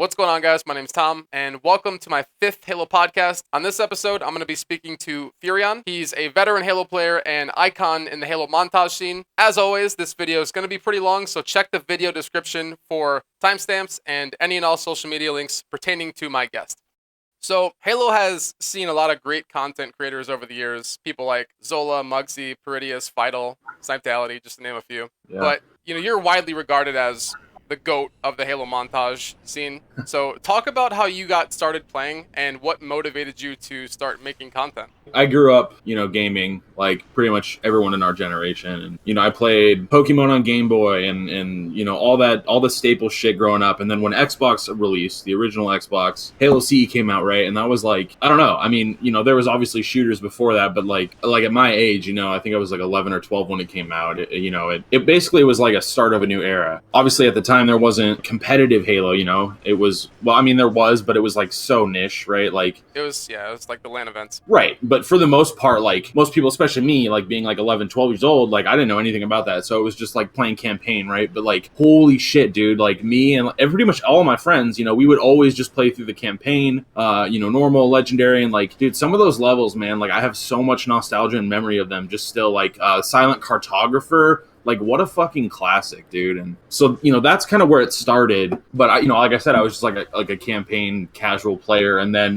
What's going on, guys? My name's Tom, and welcome to my 5th Halo podcast. On this episode, I'm going to be speaking to PhuRioN. He's a veteran Halo player and icon in the Halo montage scene. As always, this video is going to be pretty long, so check the video description for timestamps and any and all social media links pertaining to my guest. So, Halo has seen a lot of great content creators over the years. People like Zola, Muggsy, Peridius, Vital, Snipetality, just to name a few. Yeah. But, you're widely regarded as the GOAT of the Halo montage scene. So talk about how you got started playing and what motivated you to start making content. I grew up, gaming like pretty much everyone in our generation. And, I played Pokemon on Game Boy and all the staple shit growing up. And then when Xbox released, the original Xbox, Halo CE came out, right? And that was like, I don't know. I mean, there was obviously shooters before that, but like at my age, I think I was like 11 or 12 when it came out. It basically was like a start of a new era. Obviously at the time there wasn't competitive Halo, it was, there was, but it was like so niche, right? Like it was like the LAN events. Right. But for the most part, like most people, especially me, like being like 11, 12 years old, like I didn't know anything about that. So it was just like playing campaign, right? But like, holy shit, dude, like me and pretty much all my friends, we would always just play through the campaign, normal, legendary. And like, dude, some of those levels, man, like I have so much nostalgia and memory of them just still, like Silent Cartographer. Like, what a fucking classic, dude. And so, that's kind of where it started. But, like I said, I was just like a campaign casual player. And then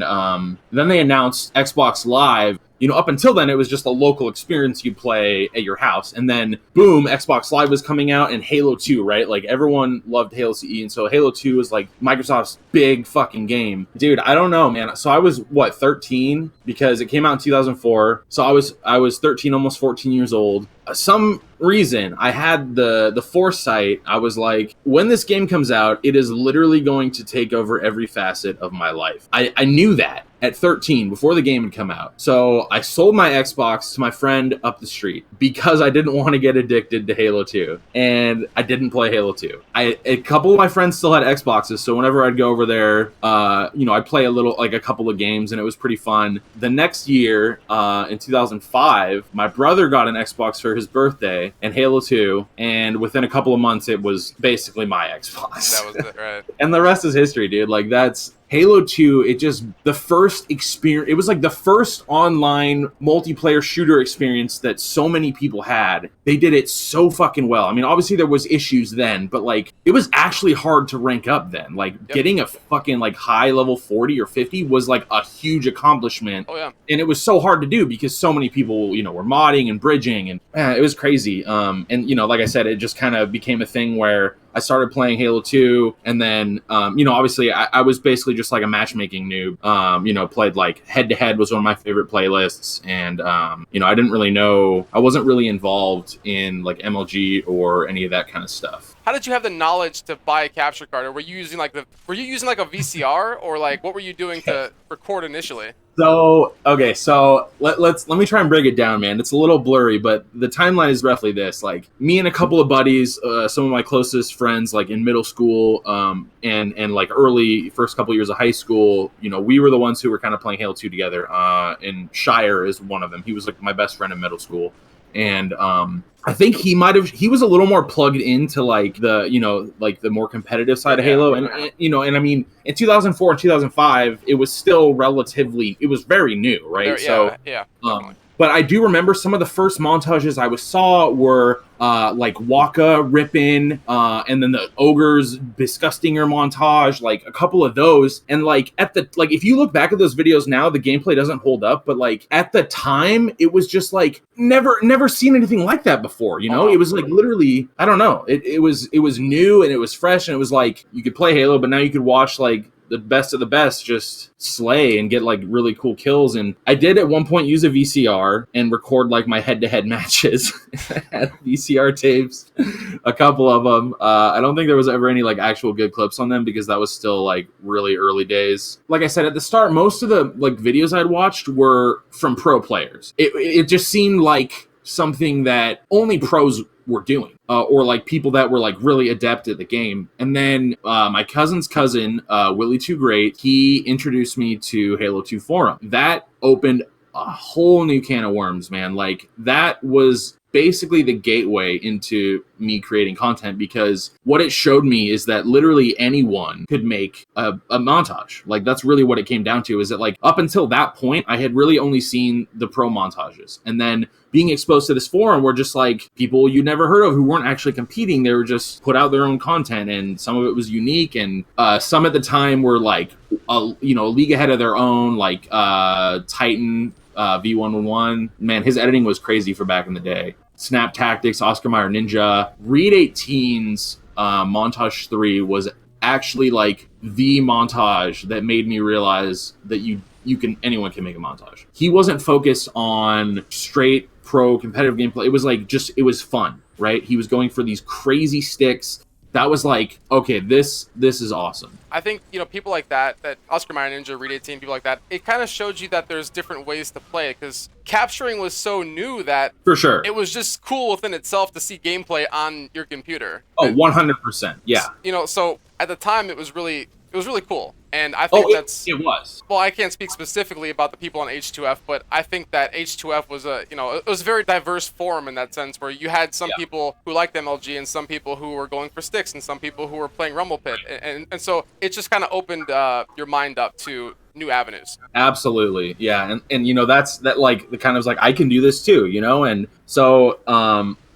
they announced Xbox Live. Up until then, it was just a local experience you'd play at your house. And then, boom, Xbox Live was coming out and Halo 2, right? Like, everyone loved Halo CE. And so Halo 2 was, like, Microsoft's big fucking game. Dude, I don't know, man. So I was, 13? Because it came out in 2004. So I was 13, almost 14 years old. Some reason I had the foresight. I was like, when this game comes out, it is literally going to take over every facet of my life. I knew that at 13 before the game had come out. So I sold my Xbox to my friend up the street because I didn't want to get addicted to Halo 2, and I didn't play Halo 2. A couple of my friends still had Xboxes, so whenever I'd go over there, I'd play a couple of games, and it was pretty fun. The next year, in 2005, my brother got an Xbox for his birthday and Halo 2, and within a couple of months, it was basically my Xbox. That was it, right? And the rest is history, dude. Like, that's Halo 2, the first experience, it was like the first online multiplayer shooter experience that so many people had. They did it so fucking well. I mean, obviously there was issues then, but like, it was actually hard to rank up then. Like, getting a fucking like high level 40 or 50 was like a huge accomplishment. Oh yeah. And it was so hard to do because so many people, were modding and bridging, and it was crazy. And like I said, it just kind of became a thing where I started playing Halo 2, and then, obviously I was basically just like a matchmaking noob. Played like head-to-head was one of my favorite playlists, and, I didn't really know, I wasn't really involved in like MLG or any of that kind of stuff. How did you have the knowledge to buy a capture card, or were you using like a VCR, or like what were you doing to record initially? So, okay, so let me try and break it down, man. It's a little blurry, but the timeline is roughly this. Like, me and a couple of buddies, some of my closest friends, like in middle school, and like early first couple years of high school, we were the ones who were kind of playing Halo 2 together. And Shire is one of them. He was like my best friend in middle school. And I think he was a little more plugged into like the more competitive side of Halo. And I mean, in 2004 and 2005, it was still it was very new, right? But I do remember some of the first montages I saw were like Waka ripping, and then the Ogre's Disgustinger montage, like a couple of those. And like if you look back at those videos now, the gameplay doesn't hold up. But like at the time, it was just like never seen anything like that before. It was like literally, I don't know. It was new and it was fresh, and it was like you could play Halo, but now you could watch like the best of the best just slay and get like really cool kills. And I did at one point use a VCR and record like my head-to-head matches. I had VCR tapes, a couple of them. I don't think there was ever any like actual good clips on them because that was still like really early days. Like I said at the start, most of the like videos I'd watched were from pro players. It just seemed like something that only pros were doing, or like people that were like really adept at the game. And then my cousin's cousin, Willie Too Great, he introduced me to Halo 2 forum. That opened a whole new can of worms, man. Like, that was basically the gateway into me creating content, because what it showed me is that literally anyone could make a montage. Like, that's really what it came down to, is that like up until that point, I had really only seen the pro montages. And then being exposed to this forum were just like people you never heard of who weren't actually competing. They were just put out their own content, and some of it was unique. And some at the time were like, a league ahead of their own, like Titan, V111. Man, his editing was crazy for back in the day. Snap Tactics, Oscar Mayer Ninja. Read 18's Montage 3 was actually like the montage that made me realize that anyone can make a montage. He wasn't focused on straight pro competitive gameplay. It was like it was fun, right? He was going for these crazy sticks. That was like, okay, this is awesome. I think, people like that Oscar Mayer Ninja, Read 18, people like that, it kind of showed you that there's different ways to play it, because capturing was so new that for sure it was just cool within itself to see gameplay on your computer. Oh, 100%. Yeah. So at the time it was really cool. And I think it was. Well, I can't speak specifically about the people on H2F, but I think that H2F was it was a very diverse forum in that sense, where you had some people who liked MLG and some people who were going for sticks and some people who were playing Rumble Pit. And so it just kind of opened your mind up to new avenues. Absolutely. Yeah. And that's like the kind of like, I can do this too, and so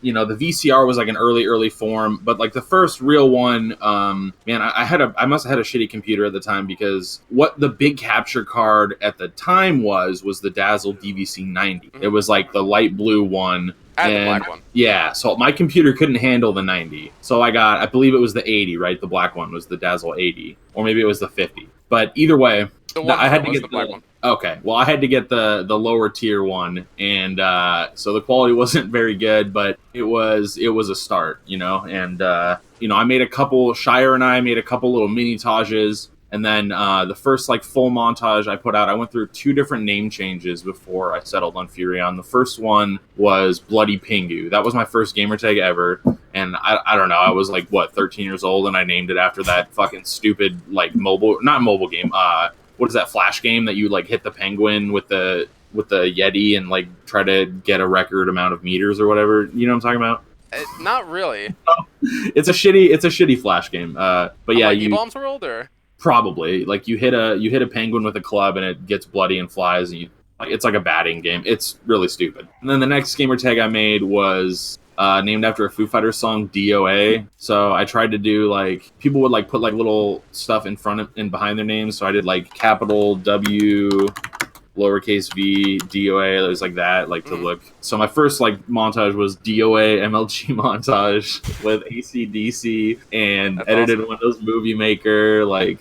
the VCR was like an early form, but like the first real one, man, I must have had a shitty computer at the time, because what the big capture card at the time was the Dazzle DVC 90. Mm-hmm. It was like the light blue one. And the black one. Yeah, so my computer couldn't handle the 90. So I believe it was the 80, right? The black one was the Dazzle 80. Or maybe it was the 50. But either way, I had to get the black one. Okay, well, I had to get the lower tier one, and so the quality wasn't very good, but it was a start, and I made a couple. Shire and I made a couple little mini-tages, and then the first like full montage I put out, I went through 2 different name changes before I settled on PhuRioN. The first one was Bloody Pingu. That was my first gamertag ever, and I don't know, I was like 13 years old, and I named it after that fucking stupid like not mobile game. What is that Flash game that you like hit the penguin with the Yeti and like try to get a record amount of meters or whatever? You know what I'm talking about? Not really. It's a shitty Flash game. But yeah, like E-Bombs World, or probably like you hit a penguin with a club and it gets bloody and flies, and it's like a batting game. It's really stupid. And then the next gamer tag I made was named after a Foo Fighters song, DOA. So I tried to do like, people would like put like little stuff in front of and behind their names. So I did like capital W, lowercase v, DOA. It was like that, like to look. So my first like montage was DOA MLG montage with ACDC, and That's edited awesome. Windows Movie Maker. Like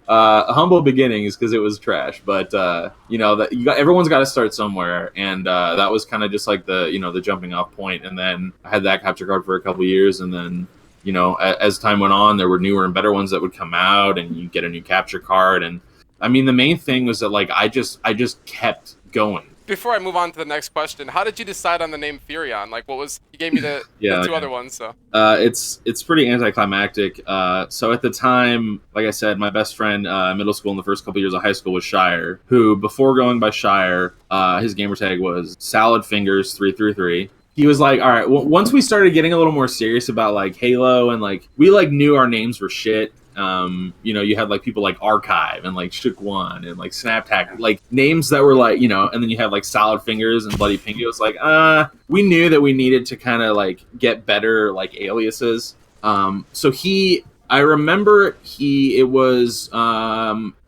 humble beginnings, because it was trash. But everyone's got to start somewhere, and that was kind of just like the jumping off point. And then I had that capture card for a couple years, and then as time went on, there were newer and better ones that would come out, and you get a new capture card. And I mean, the main thing was that like I just kept going. Before I move on to the next question, how did you decide on the name PhuRioN? Like, what was, you gave me the 2 other ones, so. It's pretty anticlimactic. So at the time, like I said, my best friend middle school and the first couple years of high school was Shire, who before going by Shire, his gamer tag was Salad Fingers 333. He was like, all right, once we started getting a little more serious about like Halo, and like we like knew our names were shit. You had like people like Archive and like Shook One and like Snaptack, like names that were like, and then you have like Salad Fingers and Bloody Pingu. It was like, we knew that we needed to kind of like get better like aliases. So I remember it was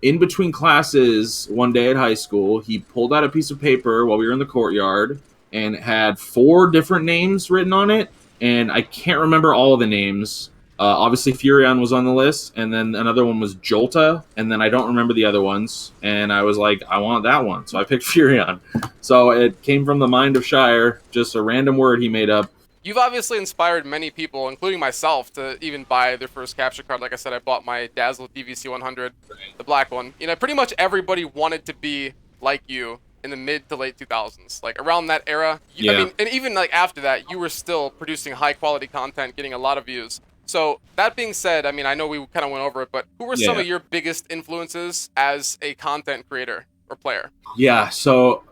in between classes one day at high school, he pulled out a piece of paper while we were in the courtyard, and it had 4 different names written on it, and I can't remember all of the names. Obviously, PhuRioN was on the list, and then another one was Jolta, and then I don't remember the other ones. And I was like, I want that one, so I picked PhuRioN. So it came from the mind of Shire, just a random word he made up. You've obviously inspired many people, including myself, to even buy their first capture card. Like I said, I bought my Dazzle DVC 100, the black one. Pretty much everybody wanted to be like you in the mid to late 2000s, like around that era. Yeah. I mean, and even like after that, you were still producing high quality content, getting a lot of views. So that being said, I mean, I know we kind of went over it, but who were some of your biggest influences as a content creator? or player? Yeah, so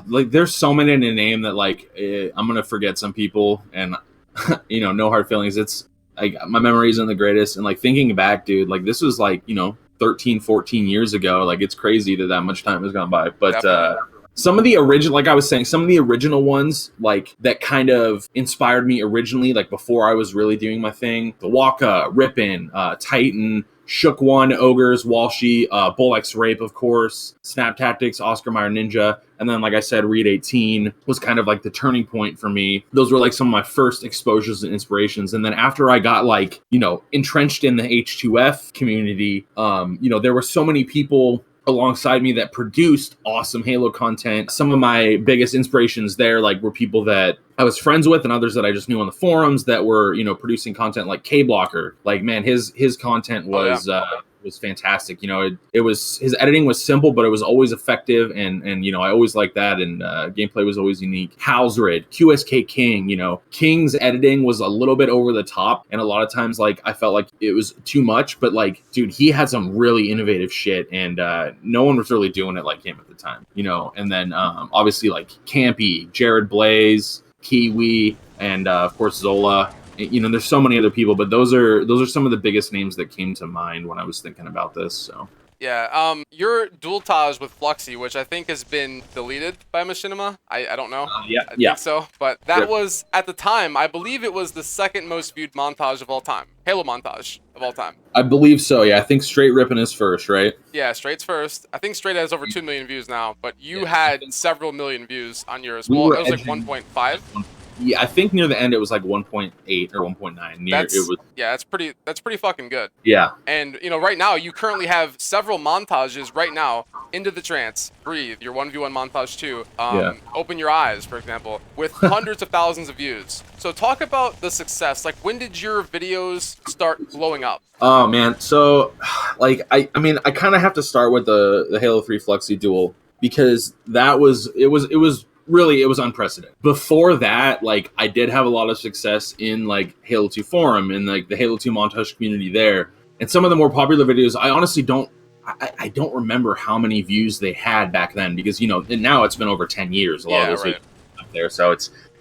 like there's so many in a name that like I'm gonna forget some people, and no hard feelings. It's like my memory isn't the greatest, and like thinking back, dude, like this was like 13, 14 years ago. Like it's crazy that much time has gone by. But Definitely. some of the original, like I was saying, some of the original ones, like that kind of inspired me originally, like before I was really doing my thing. The Waka, Rippin, Titan, Shook One, Ogres, Walshy, Bullx Rape, of course, Snap Tactics, Oscar Mayer Ninja, and then, like I said, Read 18 was kind of like the turning point for me. Those were like some of my first exposures and inspirations. And then after I got like, entrenched in the H2F community, there were so many people alongside me that produced awesome Halo content. Some of my biggest inspirations there were people that I was friends with and others that I just knew on the forums that were, producing content like K-Blocker. Like, man, his content was was fantastic. It was, his editing was simple, but it was always effective, and I always liked that, and gameplay was always unique. Halsrid, QSK King, King's editing was a little bit over the top, and a lot of times I felt like it was too much, but dude, he had some really innovative shit, and no one was really doing it like him at the time, and then obviously Campy, Jared Blaze, Kiwi, and of course Zola. There's so many other people, but those are some of the biggest names that came to mind when I was thinking about this. So yeah, your dualtage with Fluxy, which I think has been deleted by Machinima. I don't know. I think so, but that was at the time. I believe it was the second most viewed montage of all time. Halo montage of all time. I believe so. Yeah, I think Straight Rippin' is first, right? Yeah, Straight's first. I think Straight has over 2 million views now, but you had several million views on yours. Well, it was like 1.5. Yeah, I think near the end it was like 1.8 or 1.9. That's pretty fucking good. Yeah. And right now you currently have several montages right now. Into the Trance, Breathe, your 1v1 montage 2, Open Your Eyes, for example, with hundreds of thousands of views. So talk about the success. Like, when did your videos start blowing up? Oh man, so I kind of have to start with the Halo 3 Fluxy duel, because it was unprecedented. Before that, I did have a lot of success in Halo 2 forum and the Halo 2 montage community there. And some of the more popular videos, I honestly don't remember how many views they had back then, because now it's been over 10 years. A lot of those videos up there, so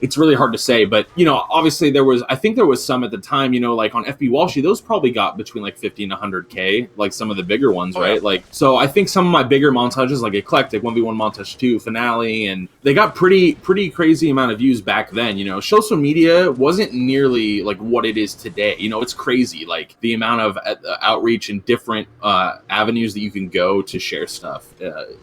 it's really hard to say. But obviously I think there was some at the time, on FB Walshy, those probably got between 50 and 100K, some of the bigger ones, right? Yeah. So I think some of my bigger montages, like Eclectic, 1v1 montage 2, Finale, and they got pretty crazy amount of views back then. Social media wasn't nearly what it is today. It's crazy, the amount of outreach and different avenues that you can go to share stuff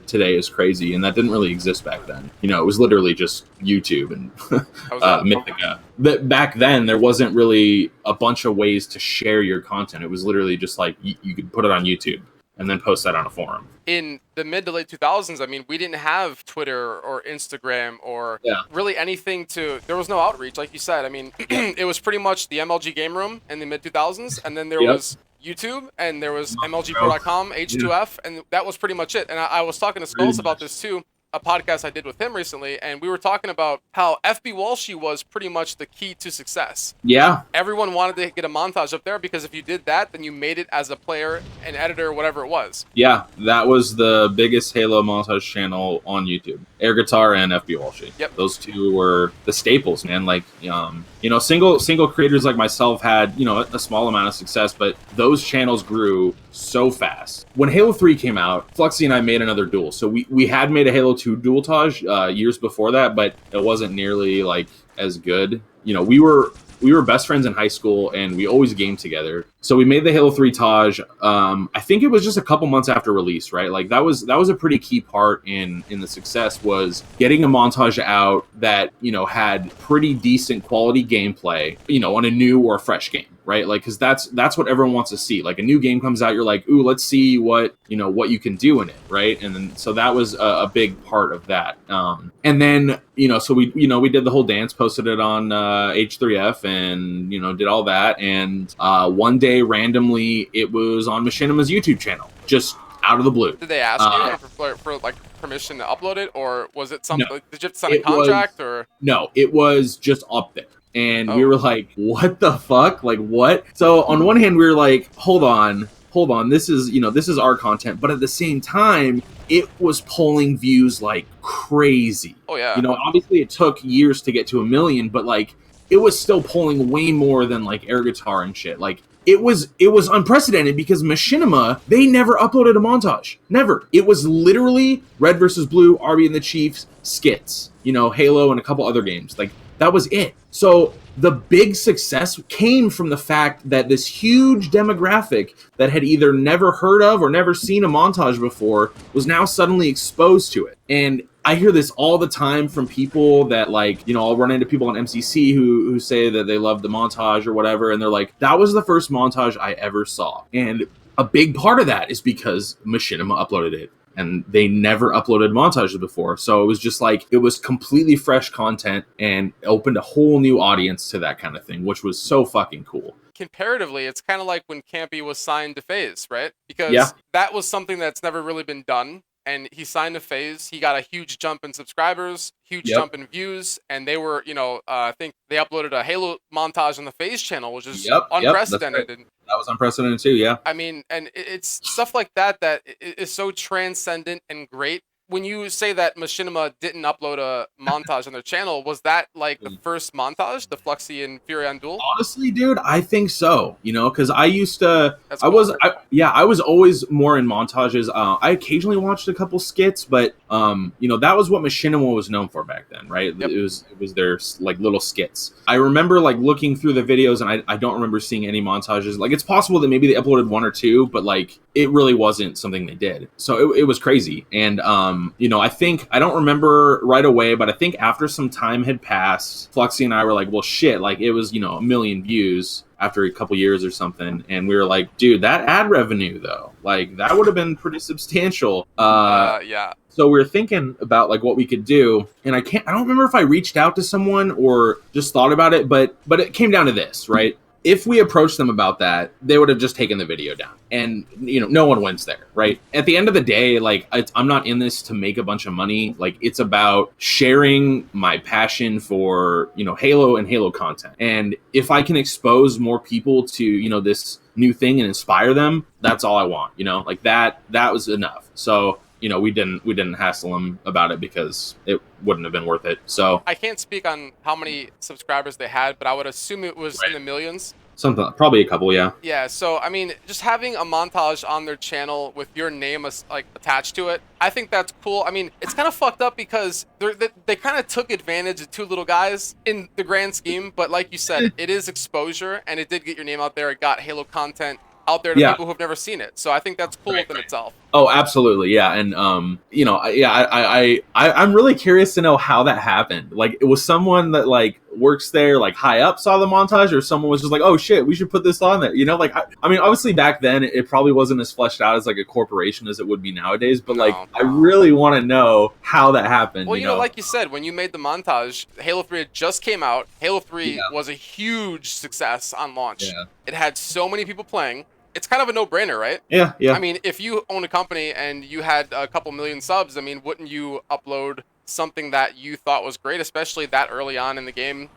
today is crazy, and that didn't really exist back then. It was literally just YouTube and Mythica. But back then there wasn't really a bunch of ways to share your content. It was literally just you could put it on YouTube and then post that on a forum. In the mid to late 2000s, we didn't have Twitter or Instagram or really anything there was no outreach, like you said. It was pretty much the MLG game room in the mid 2000s, and then there was YouTube, and there was MLGpro.com, H2F, and that was pretty much it. And I was talking to Skulls about this too, a podcast I did with him recently, and we were talking about how FB Walshy was pretty much the key to success. Yeah. Everyone wanted to get a montage up there, because if you did that, then you made it as a player, an editor, whatever it was. Yeah, that was the biggest Halo montage channel on YouTube. Air Guitar and FB Walshy. Yep. Those two were the staples, man. Single creators like myself had, a small amount of success, but those channels grew so fast. When Halo 3 came out, Fluxy and I made another duel. So we had made a Halo 2 dualtage years before that, but it wasn't nearly as good. We were best friends in high school, and we always gamed together. So we made the Halo 3 Taj. I think it was just a couple months after release, right? That was a pretty key part in the success, was getting a montage out that had pretty decent quality gameplay, on a new or fresh game, right? Because that's what everyone wants to see. A new game comes out, you're like, ooh, let's see what you can do in it, right? And then so that was a big part of that. And then so we did the whole dance, posted it on H3F, and did all that. And one day randomly it was on Machinima's YouTube channel, just out of the blue. Did they ask you for permission to upload it, or was it something? No, did you have to sign a contract? No, it was just up there. And we were like, what the fuck? What? So on one hand, we were like, hold on. hold on, this is our content. But at the same time, it was pulling views like crazy. Oh yeah. Obviously it took years to get to 1 million, but like it was still pulling way more than like air guitar and shit. Like it was unprecedented because Machinima, they never uploaded a montage. Never. It was literally Red versus Blue, Arby and the Chiefs, skits, Halo and a couple other games. Like that was it. So the big success came from the fact that this huge demographic that had either never heard of or never seen a montage before was now suddenly exposed to it. And I hear this all the time from people that like, I'll run into people on MCC who say that they love the montage or whatever. And they're like, that was the first montage I ever saw. And a big part of that is because Machinima uploaded it. And they never uploaded montages before. So it was just like, it was completely fresh content and opened a whole new audience to that kind of thing, which was so fucking cool. Comparatively, it's kind of like when Campy was signed to FaZe, right? Because that was something that's never really been done. And he signed to FaZe. He got a huge jump in subscribers, huge jump in views, and they were, I think they uploaded a Halo montage on the FaZe channel, which is unprecedented. Right. That was unprecedented too, yeah. I mean, and it's stuff like that is so transcendent and great. When you say that Machinima didn't upload a montage on their channel, was that like the first montage, the Fluxy and PhuRioN duel? Honestly, dude, I think so. Because I used to, That's cool. I was always more in montages. I occasionally watched a couple skits, but that was what Machinima was known for back then, right? Yep. It was their like little skits. I remember like looking through the videos, and I don't remember seeing any montages. Like it's possible that maybe they uploaded one or two, but like it really wasn't something they did. So it was crazy, and I don't remember right away, but I think after some time had passed, Fluxy and I were like, well, shit, like it was, 1 million views after a couple years or something. And we were like, dude, that ad revenue though, like that would have been pretty substantial. Yeah. So we were thinking about like what we could do. And I don't remember if I reached out to someone or just thought about it, but it came down to this, right? If we approached them about that, they would have just taken the video down. And, no one wins there, right? At the end of the day, like, I'm not in this to make a bunch of money. Like, it's about sharing my passion for, Halo and Halo content. And if I can expose more people to, this new thing and inspire them, that's all I want, Like, that was enough. So, we didn't hassle them about it because it wouldn't have been worth it. So I can't speak on how many subscribers they had, but I would assume it was in the millions. Something, probably a couple, yeah. Yeah, so I mean, just having a montage on their channel with your name like attached to it, I think that's cool. I mean, it's kind of fucked up because they kind of took advantage of two little guys in the grand scheme. But like you said, it is exposure, and it did get your name out there. It got Halo content out there to people who've never seen it. So I think that's cool within itself. Oh, absolutely, yeah. And I'm really curious to know how that happened. Like, it was someone that like works there, like high up, saw the montage, or someone was just like, oh shit, we should put this on there. Like, I mean, obviously back then it probably wasn't as fleshed out as like a corporation as it would be nowadays. But like, I really want to know how that happened. Well, like you said, when you made the montage, Halo 3 had just came out. Halo 3 was a huge success on launch. Yeah. It had so many people playing. It's kind of a no-brainer, right? Yeah. I mean, if you own a company and you had a couple million subs, I mean, wouldn't you upload something that you thought was great, especially that early on in the game?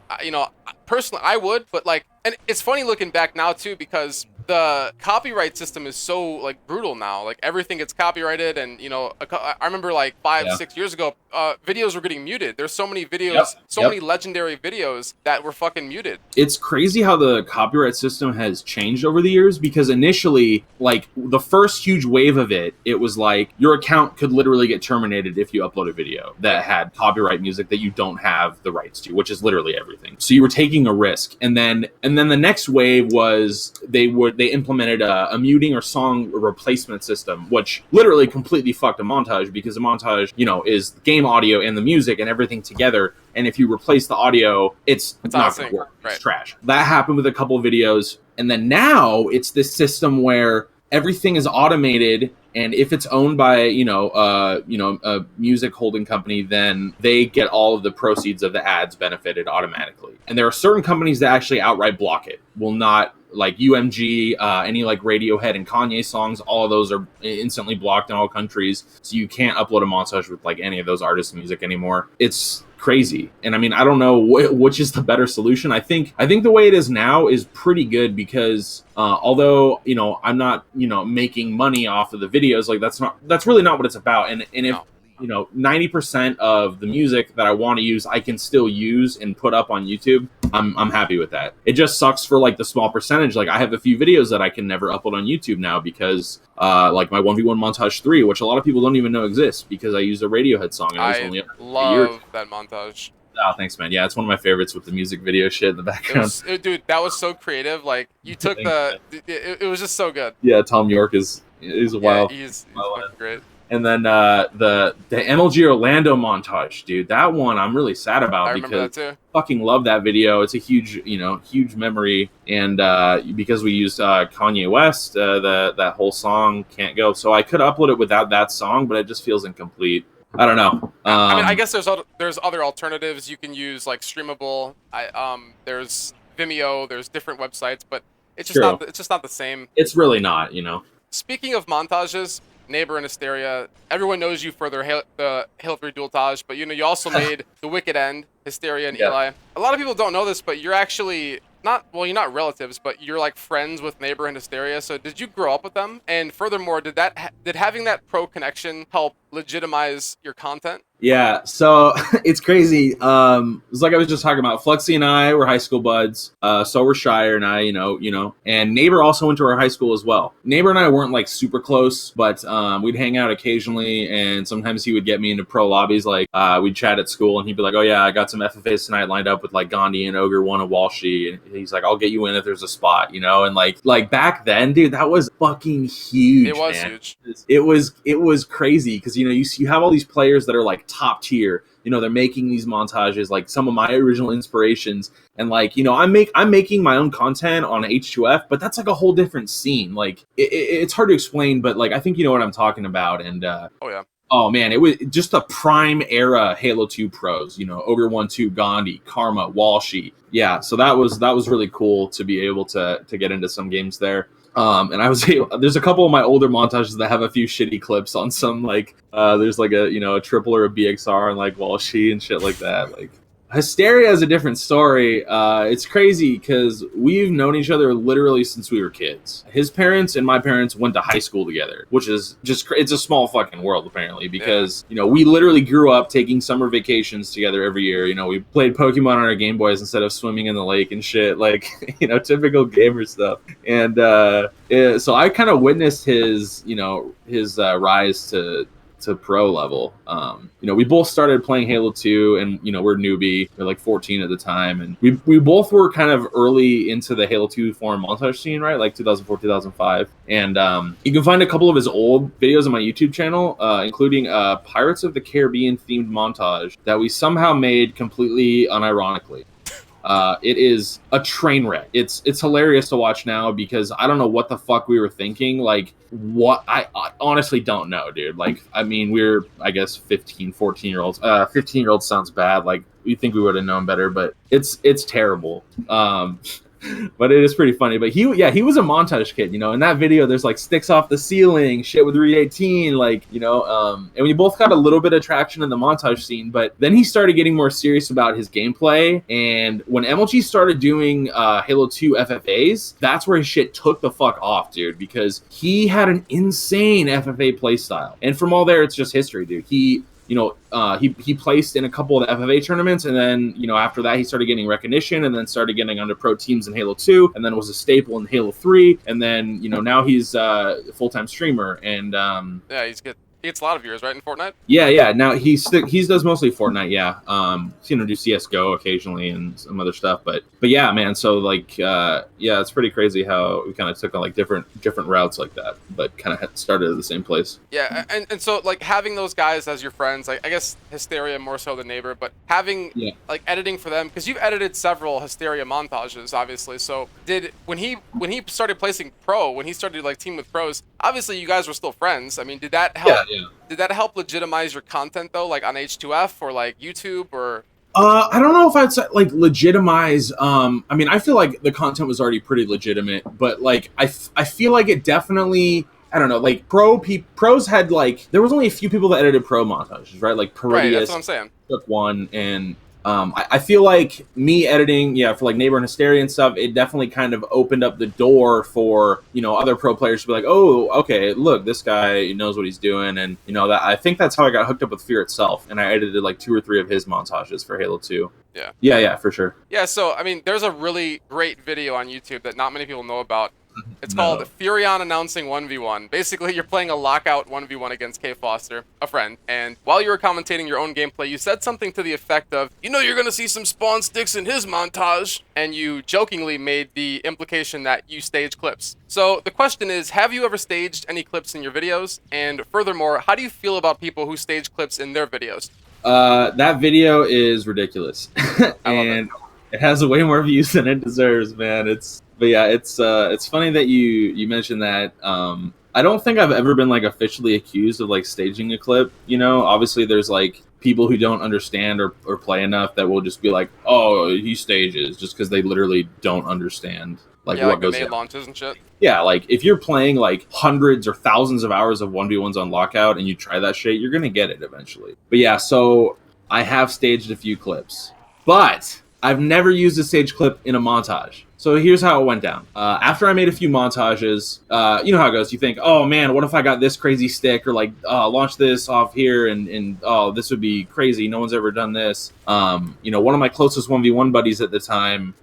Personally, I would, but like, and it's funny looking back now too, because the copyright system is so like brutal now. Like everything gets copyrighted, and I remember like 5-6 years ago, videos were getting muted. There's so many videos, many legendary videos that were fucking muted. It's crazy how the copyright system has changed over the years, because initially, like the first huge wave of it was like your account could literally get terminated if you upload a video that had copyright music that you don't have the rights to, which is literally everything. So you were taking a risk, and then the next wave was they implemented a muting or song replacement system, which literally completely fucked a montage, because a montage, is game audio and the music and everything together. And if you replace the audio, it's not going to work. It's trash. That happened with a couple of videos. And then now it's this system where everything is automated. And if it's owned by, a music holding company, then they get all of the proceeds of the ads benefited automatically. And there are certain companies that actually outright block it, will not like UMG, any like Radiohead and Kanye songs, all of those are instantly blocked in all countries. So you can't upload a montage with like any of those artists' music anymore. It's crazy. And I mean, I don't know which is the better solution. I think the way it is now is pretty good because although, you know, I'm not, you know, making money off of the videos, like that's really not what it's about. And if, you know, 90% of the music that I want to use, I can still use and put up on YouTube, I'm happy with that. It just sucks for like the small percentage. Like I have a few videos that I can never upload on YouTube now because like my 1v1 montage 3, which a lot of people don't even know exists because I used a Radiohead song. And I was only up love a year. that montage. Oh, thanks, man. Yeah, it's one of my favorites with the music video shit in the background. Dude, that was so creative. Like you took it was just so good. Yeah, Tom York is wild. He's fucking great. And then the MLG Orlando montage, dude, that one I'm really sad about. I remember that too. I fucking love that video. It's a huge memory, and because we used Kanye West, that whole song Can't Go, so I could upload it without that song, but it just feels incomplete. I don't know. I mean, I guess there's other alternatives you can use, like Streamable. There's Vimeo. There's different websites, but it's just not the same. It's really not, you know. Speaking of montages, Neighbor and Hysteria, everyone knows you for the Halo 3 Dualtage, but you know you also made The Wicked End, Hysteria and Eli. A lot of people don't know this, but you're actually you're not relatives, but you're like friends with Neighbor and Hysteria. So did you grow up with them? And furthermore, did having that pro connection help legitimize your content? Yeah, so it's crazy. It's like I was just talking about. Flexi and I were high school buds. So were Shire and I, you know. And Neighbor also went to our high school as well. Neighbor and I weren't like super close, but we'd hang out occasionally, and sometimes he would get me into pro lobbies. Like we'd chat at school, and he'd be like, "Oh yeah, I got some FFAs tonight lined up with like Gandhi and Ogre One and Walshy," and he's like, "I'll get you in if there's a spot," you know. And like back then, dude, that was fucking huge. It was man. huge. It was crazy because you know you have all these players that are like top tier, you know, they're making these montages, like some of my original inspirations, and like, you know, I'm making my own content on H2F, but that's like a whole different scene. Like it's hard to explain, but like I think you know what I'm talking about. And oh man, it was just the prime era Halo 2 pros, you know, Ogre 1, 2, Gandhi, Karma, Walshy. Yeah, so that was really cool to be able to get into some games there. And I was able, there's a couple of my older montages that have a few shitty clips on some, like there's like a triple or a BXR and like Walshy and shit like that. Like Hysteria is a different story. It's crazy because we've known each other literally since we were kids. His parents and my parents went to high school together, which is just, it's a small fucking world apparently because, you know, we literally grew up taking summer vacations together every year. You know, we played Pokemon on our Game Boys instead of swimming in the lake and shit, like, you know, typical gamer stuff. And so I kind of witnessed his rise to pro level. You know, we both started playing Halo 2 and, you know, we're newbie. We're like 14 at the time. And we both were kind of early into the Halo 2 forum montage scene, right? Like 2004, 2005. And you can find a couple of his old videos on my YouTube channel, including a Pirates of the Caribbean themed montage that we somehow made completely unironically. It is a train wreck. It's hilarious to watch now because I don't know what the fuck we were thinking. Like, what I honestly don't know, dude. Like, I mean, we're, I guess, 15, 14-year-olds. 15-year-olds sounds bad. Like, we think we would have known better, but it's terrible. But it is pretty funny. But he was a montage kid, you know. In that video, there's like sticks off the ceiling, shit with Reed 18, like, you know. And we both got a little bit of traction in the montage scene, but then he started getting more serious about his gameplay. And when MLG started doing Halo 2 FFAs, that's where his shit took the fuck off, dude, because he had an insane FFA playstyle. And from all there, it's just history, dude. He placed in a couple of the FFA tournaments, and then, you know, after that he started getting recognition, and then started getting under pro teams in Halo 2, and then was a staple in Halo 3, and then, you know, now he's a full-time streamer, and he's good. He gets a lot of viewers, right, in Fortnite? Yeah. Now he does mostly Fortnite. Yeah, you know, do CS:GO occasionally and some other stuff. But yeah, man. So like, it's pretty crazy how we kind of took on like different routes like that, but kind of started at the same place. Yeah, and so like having those guys as your friends, like I guess Hysteria more so than Neighbor, but having like editing for them, because you've edited several Hysteria montages, obviously. So when he started placing pro, when he started like team with pros, obviously you guys were still friends. I mean, did that help? Yeah. Did that help legitimize your content though, like on H2F or like YouTube or? I don't know if I'd say, like, legitimize. I mean, I feel like the content was already pretty legitimate, but like I feel like it definitely. I don't know, like pros had like there was only a few people that edited pro montages, right? Like Right, that's what Peridius I'm saying. took one, and I feel like me editing, yeah, for like Neighbor and Hysteria and stuff, it definitely kind of opened up the door for other pro players to be like, oh, okay, look, this guy knows what he's doing, and that I think that's how I got hooked up with Fear itself, and I edited like 2 or 3 of his montages for Halo 2. Yeah. Yeah, for sure. Yeah, so I mean, there's a really great video on YouTube that not many people know about. It's called No. PhuRioN announcing 1v1. Basically, you're playing a lockout 1v1 against K Foster, a friend, and while you were commentating your own gameplay, you said something to the effect of, you're gonna see some spawn sticks in his montage, and you jokingly made the implication that you stage clips. So the question is, have you ever staged any clips in your videos? And furthermore, how do you feel about people who stage clips in their videos? That video is ridiculous, I love it. and it has way more views than it deserves, man. But yeah, it's funny that you mentioned that. I don't think I've ever been like officially accused of like staging a clip. Obviously there's like people who don't understand or play enough that will just be like, oh, he stages, just because they literally don't understand like Yeah, what like goes grenade down. launches and shit. Yeah, like if you're playing like hundreds or thousands of hours of 1v1s on lockout and you try that shit, you're gonna get it eventually. But yeah, so I have staged a few clips, but I've never used a stage clip in a montage. So here's how it went down. After I made a few montages, you know how it goes. You think, oh man, what if I got this crazy stick, or like launch this off here, and oh, this would be crazy. No one's ever done this. One of my closest 1v1 buddies at the time,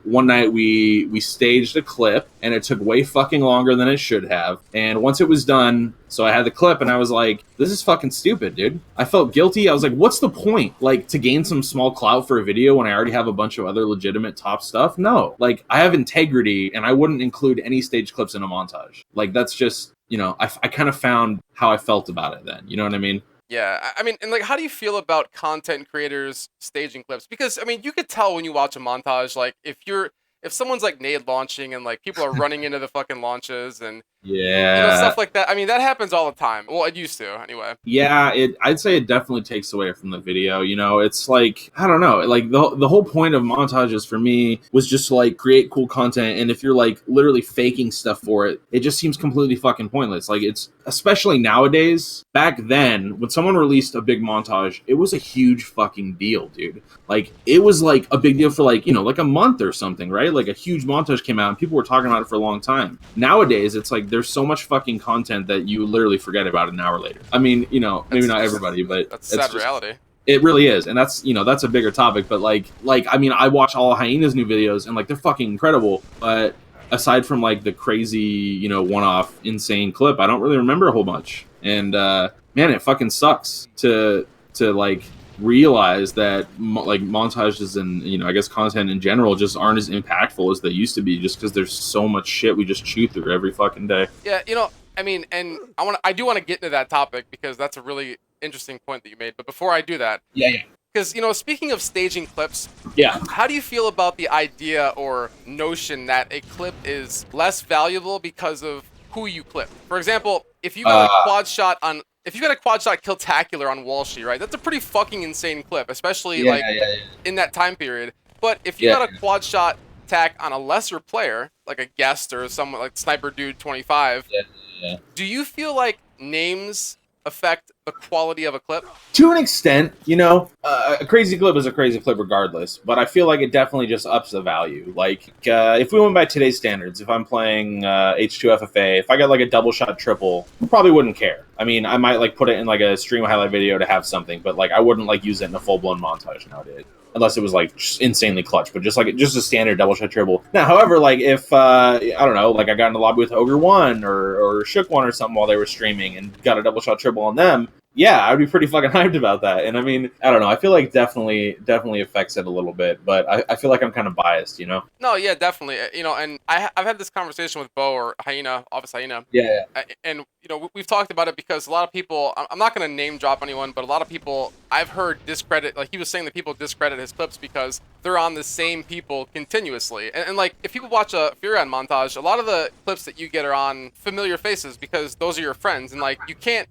one night we staged a clip, and it took way fucking longer than it should have. And once it was done, so I had the clip, and I was like, this is fucking stupid, dude. I felt guilty. I was like, what's the point? Like, to gain some small clout for a video when I already have a bunch of other legitimate top stuff? No. Like, I have integrity, and I wouldn't include any stage clips in a montage. Like, that's just, I kind of found how I felt about it then. You know what I mean? Yeah, I mean, and like, how do you feel about content creators staging clips? Because I mean, you could tell when you watch a montage, like if someone's like nade launching and like people are running into the fucking launches and Yeah. stuff like that. I mean, that happens all the time. Well, it used to anyway. Yeah, I'd say it definitely takes away from the video. It's like, I don't know, like the whole point of montages for me was just to like create cool content, and if you're like literally faking stuff for it, it just seems completely fucking pointless. Like, it's especially nowadays. Back then, when someone released a big montage, it was a huge fucking deal, dude. Like, it was like a big deal for like, like a month or something, right? Like, a huge montage came out and people were talking about it for a long time. Nowadays, it's like there's so much fucking content that you literally forget about an hour later. I mean, maybe not everybody, but That's sad reality. It really is, and that's that's a bigger topic. But like I mean, I watch all Hyena's new videos, and like they're fucking incredible. But aside from like the crazy, one-off insane clip, I don't really remember a whole much. And man, it fucking sucks to like realize that like montages and I guess content in general just aren't as impactful as they used to be, just because there's so much shit we just chew through every fucking day. Yeah, I mean, and I do want to get into that topic because that's a really interesting point that you made. But before I do that, Yeah. because speaking of staging clips, Yeah. how do you feel about the idea or notion that a clip is less valuable because of who you clip? For example, if you got a quad shot killtacular on Walshy, right? That's a pretty fucking insane clip, especially in that time period. But if you got a quad shot tack on a lesser player, like a guest or someone like Sniper Dude 25, do you feel like names affect the quality of a clip? To an extent, a crazy clip is a crazy clip regardless, but I feel like it definitely just ups the value. Like, if we went by today's standards, if I'm playing H2FFA, if I got like a double shot triple, I probably wouldn't care. I mean, I might like put it in like a stream highlight video to have something, but like I wouldn't like use it in a full-blown montage nowadays. Unless it was like just insanely clutch, but just a standard double shot triple. Now, however, like if I don't know, like I got in the lobby with Ogre One or Shook One or something while they were streaming and got a double shot triple on them, yeah, I'd be pretty fucking hyped about that. And I mean, I don't know, I feel like definitely affects it a little bit, but I feel like I'm kind of biased, No, yeah, definitely. And I've had this conversation with Bo or Hyena, Office Hyena. Yeah. And we've talked about it because a lot of people, I'm not going to name drop anyone, but a lot of people I've heard discredit, like he was saying that people discredit his clips because they're on the same people continuously. And like, if people watch a PhuRioN montage, a lot of the clips that you get are on familiar faces because those are your friends. And like,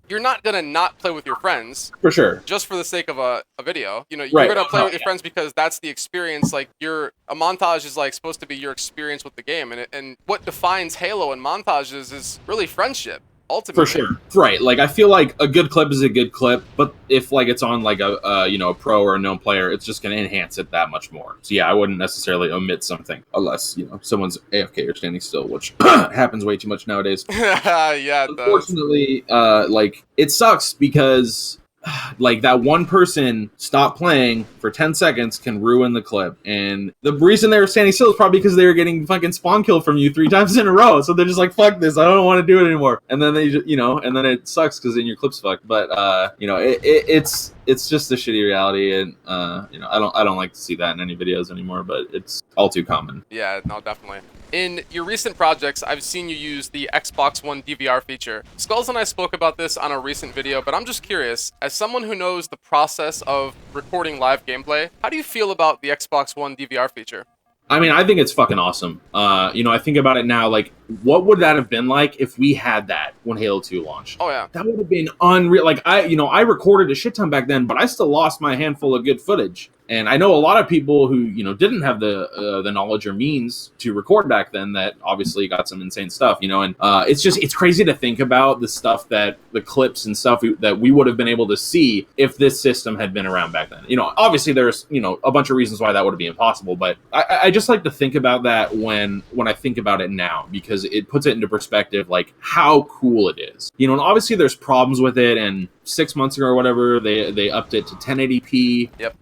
you're not going to not play with with your friends. For sure. Just for the sake of a video. You know, you're Right. going to play with your friends because that's the experience. Like, a montage is, like, supposed to be your experience with the game. And what defines Halo and montages is really friendship. Ultimately. For sure. Right. Like, I feel like a good clip is a good clip, but if, like, it's on, like, a pro or a known player, it's just going to enhance it that much more. So, yeah, I wouldn't necessarily omit something unless, someone's AFK or standing still, which happens way too much nowadays. Yeah, it Unfortunately, like, it sucks because... like, that one person stopped playing for 10 seconds can ruin the clip. And the reason they were standing still is probably because they were getting fucking spawn kill from you 3 times in a row. So they're just like, fuck this, I don't want to do it anymore. And then they just, and then it sucks because then your clip's fucked. But, it's just a shitty reality. And, I don't like to see that in any videos anymore, but it's all too common. Yeah, no, definitely. In your recent projects, I've seen you use the Xbox One DVR feature. Skulls and I spoke about this on a recent video, but I'm just curious, as someone who knows the process of recording live gameplay, how do you feel about the Xbox One DVR feature? I mean, I think it's fucking awesome. I think about it now, like, what would that have been like if we had that when Halo 2 launched? Oh, yeah. That would have been unreal. Like, I recorded a shit ton back then, but I still lost my handful of good footage. And I know a lot of people who, didn't have the knowledge or means to record back then that obviously got some insane stuff, and it's crazy to think about the stuff that the clips and stuff that we would have been able to see if this system had been around back then. Obviously there's, a bunch of reasons why that would be impossible, but I just like to think about that when I think about it now, because it puts it into perspective, like how cool it is, and obviously there's problems with it, and 6 months ago or whatever, they upped it to 1080p. Yep.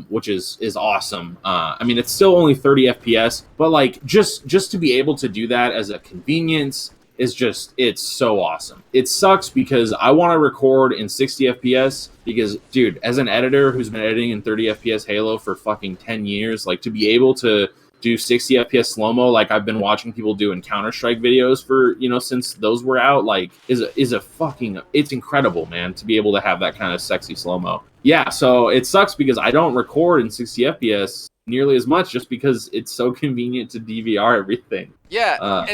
Which is awesome. I mean, it's still only 30 FPS, but like just to be able to do that as a convenience is it's so awesome. It sucks because I want to record in 60 FPS because, dude, as an editor who's been editing in 30 FPS Halo for fucking 10 years, like to be able to do 60 FPS slow-mo like I've been watching people do in Counter-Strike videos for, since those were out, like is a fucking, it's incredible, man, to be able to have that kind of sexy slow-mo. Yeah, so it sucks because I don't record in 60 FPS nearly as much just because it's so convenient to DVR everything. Yeah,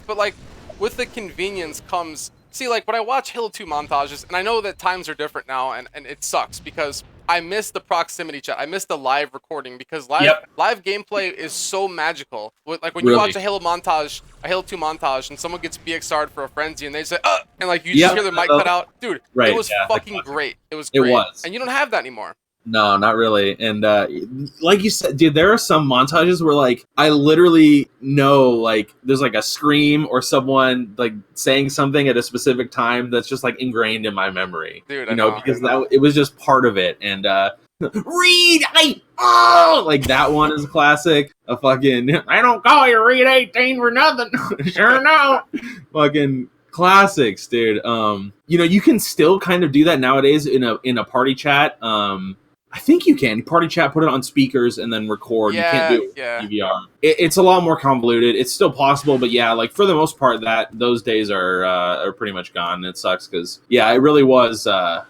but like with the convenience comes, see, like when I watch Halo 2 montages, and I know that times are different now, and it sucks because I miss the proximity chat. I miss the live recording because live gameplay is so magical. Like when you watch a Halo 2 montage, and someone gets BXR'd for a frenzy, and they say, and like you just hear the mic cut out. Dude, it was fucking great. It was great. It was. And you don't have that anymore. No, not really. And like you said, dude, there are some montages where like I literally know like there's like a scream or someone like saying something at a specific time that's just like ingrained in my memory. Dude, because it was just part of it. And Reed, like that one is a classic. A fucking I don't call you Reed 18 for nothing. Sure no. Fucking classics, dude. You can still kind of do that nowadays in a party chat. I think you can party chat, put it on speakers, and then record. You can't do it with DVR. It's a lot more convoluted. It's still possible, but yeah, like for the most part, those days are pretty much gone. And it sucks because it really was a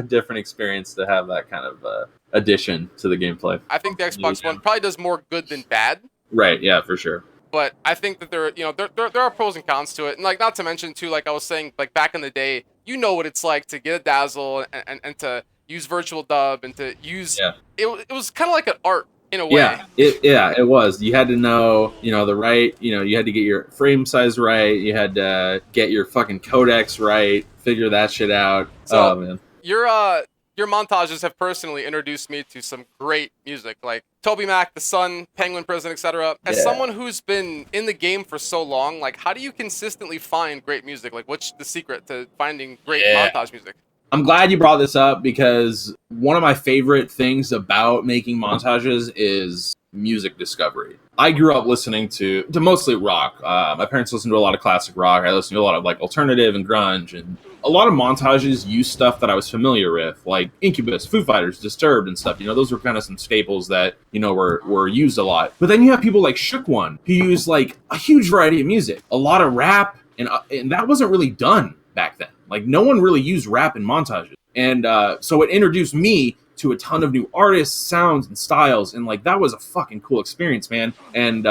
different experience to have that kind of addition to the gameplay. I think the Xbox One probably does more good than bad. Right. Yeah, for sure. But I think that there are pros and cons to it, and like not to mention too, like I was saying, like back in the day, what it's like to get a dazzle and to use virtual dub and to use it was kind of like an art in a way. It was. You had to know the right, you had to get your frame size right, you had to get your fucking codecs right, figure that shit out. So, oh man, your montages have personally introduced me to some great music, like Toby Mac, The Sun, Penguin Prison, etc. As someone who's been in the game for so long, like how do you consistently find great music? Like what's the secret to finding great montage music? I'm glad you brought this up because one of my favorite things about making montages is music discovery. I grew up listening to mostly rock. My parents listened to a lot of classic rock. I listened to a lot of like alternative and grunge, and a lot of montages use stuff that I was familiar with, like Incubus, Foo Fighters, Disturbed, and stuff. Those were kind of some staples that were used a lot. But then you have people like Shook One who use like a huge variety of music, a lot of rap, and that wasn't really done back then. Like no one really used rap in montages, and so it introduced me to a ton of new artists, sounds, and styles, and like that was a fucking cool experience, man. And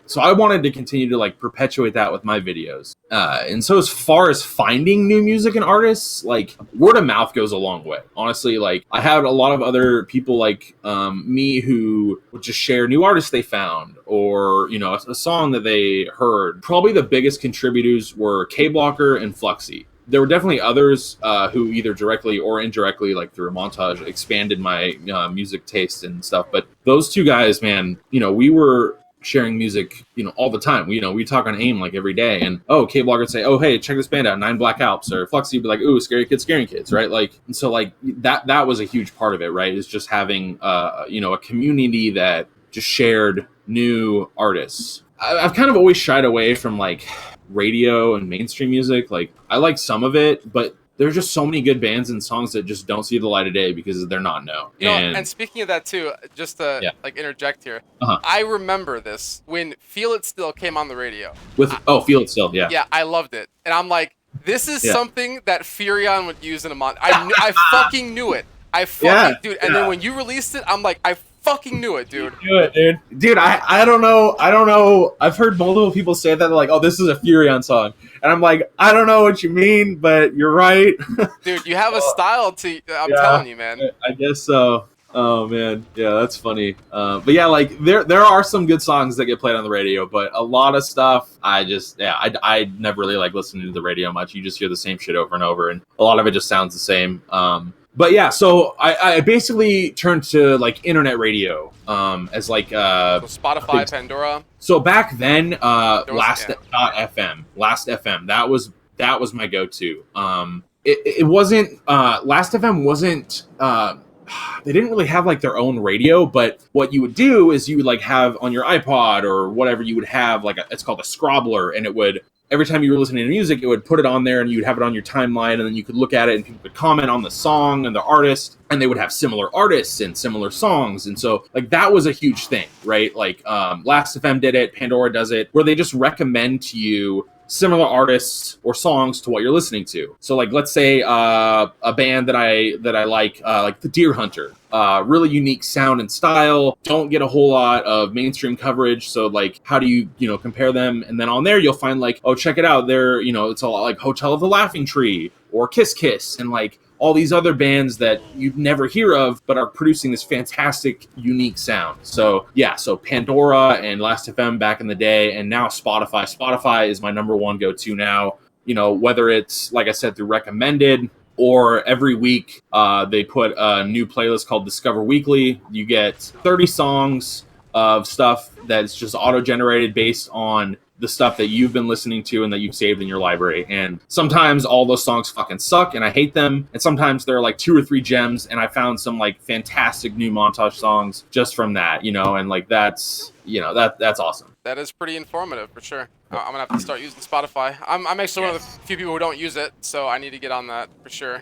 so I wanted to continue to like perpetuate that with my videos. And so as far as finding new music and artists, like word of mouth goes a long way. Honestly, like I had a lot of other people like me who would just share new artists they found, or you know, a song that they heard. Probably the biggest contributors were K Blocker and Fluxy. There were definitely others who either directly or indirectly, like through a montage, expanded my music taste and stuff. But those two guys, man, you know, we were sharing music, you know, all the time. We talk on AIM like every day, and K Blogger would say, oh hey, check this band out, 9 Black Alps, or Fluxy would be like, ooh, scary kids scaring kids, right? Like, and so like that was a huge part of it, right? Is just having you know, a community that just shared new artists. I've kind of always shied away from like radio and mainstream music. Like I like some of it, but there's just so many good bands and songs that just don't see the light of day because they're not known. You know, and speaking of that too, just to like interject here, I remember this when Feel It Still came on the radio. Feel It Still, yeah. Yeah, I loved it. And I'm like, this is something that PhuRioN would use in a month. I fucking knew it. Dude. And then when you released it, I'm like, I fucking knew it, dude. You knew it, dude. Dude, I don't know. I've heard multiple people say that. They're like, oh, this is a PhuRioN song. And I'm like, I don't know what you mean, but you're right. Dude, you have a style to, I'm telling you, man. I guess so. Oh, man. Yeah, that's funny. But yeah, like, there are some good songs that get played on the radio, but a lot of stuff, I never really like listening to the radio much. You just hear the same shit over and over, and a lot of it just sounds the same. But yeah, so I basically turned to like internet radio as like so Spotify, Pandora. So back then, Last.fm, that was my go-to. It wasn't Last.fm wasn't they didn't really have like their own radio, but what you would do is you would like have on your iPod or whatever, you would have like it's called a scrobbler, and it would, every time you were listening to music, it would put it on there and you'd have it on your timeline, and then you could look at it and people would comment on the song and the artist, and they would have similar artists and similar songs. And so like that was a huge thing, right? Like Last.fm did it, Pandora does it, where they just recommend to you similar artists or songs to what you're listening to. So like, let's say a band that I like the Deer Hunter, really unique sound and style, don't get a whole lot of mainstream coverage. So like, how do you compare them? And then on there, you'll find like, oh, check it out. They're, it's a lot like Hotel of the Laughing Tree or Kiss Kiss, and like all these other bands that you'd never hear of, but are producing this fantastic, unique sound. So yeah, so Pandora and Last.fm back in the day, and now Spotify. Spotify is my number one go-to now, whether it's, like I said, through recommended, or every week they put a new playlist called Discover Weekly. You get 30 songs of stuff that's just auto-generated based on the stuff that you've been listening to and that you've saved in your library. And sometimes all those songs fucking suck and I hate them, and sometimes there are like 2 or 3 gems, and I found some like fantastic new montage songs just from that, and like that's awesome. That is pretty informative for sure. I'm gonna have to start using Spotify. I'm actually one of the few people who don't use it, so I need to get on that for sure.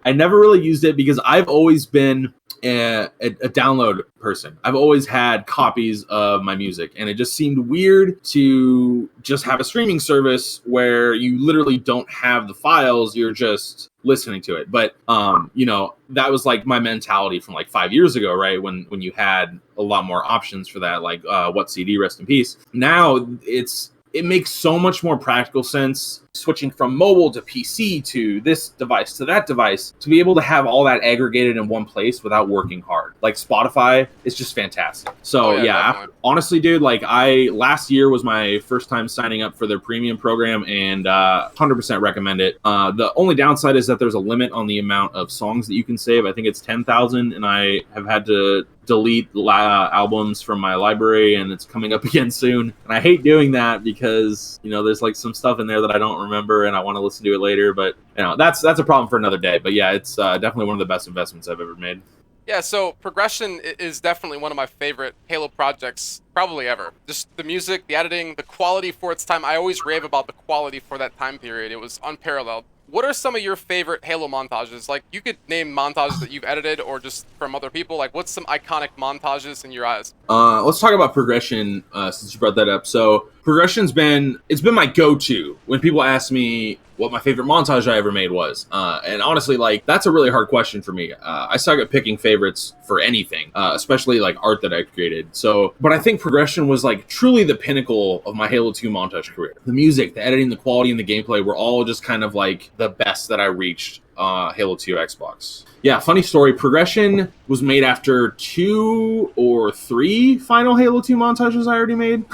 I never really used it because I've always been a download person. I've always had copies of my music, and it just seemed weird to just have a streaming service where you literally don't have the files, you're just listening to it. But that was like my mentality from like 5 years ago, right? When you had a lot more options for that, like What CD, rest in peace. Now it makes so much more practical sense switching from mobile to PC to this device to that device to be able to have all that aggregated in one place without working hard. Like Spotify is just fantastic. So honestly, dude, like last year was my first time signing up for their premium program, and 100% recommend it. The only downside is that there's a limit on the amount of songs that you can save. I think it's 10,000, and I have had to delete albums from my library, and it's coming up again soon. And I hate doing that because, there's like some stuff in there that I don't remember and I want to listen to it later, but that's a problem for another day. But yeah, it's definitely one of the best investments I've ever made. Yeah, so Progression is definitely one of my favorite Halo projects probably ever. Just the music, the editing, the quality for its time. I always rave about the quality for that time period. It was unparalleled. What are some of your favorite Halo montages? Like, you could name montages that you've edited or just from other people. Like, what's some iconic montages in your eyes? Let's talk about Progression since you brought that up. So Progression's been my go-to when people ask me, what my favorite montage I ever made was. And honestly, like, that's a really hard question for me. I suck at picking favorites for anything, especially like art that I created. So, but I think progression was like truly the pinnacle of my Halo 2 montage career. The music, the editing, the quality, and the gameplay were all just kind of like the best that I reached Halo 2 Xbox. Yeah, funny story. Progression was made after 2 or 3 final Halo 2 montages I already made.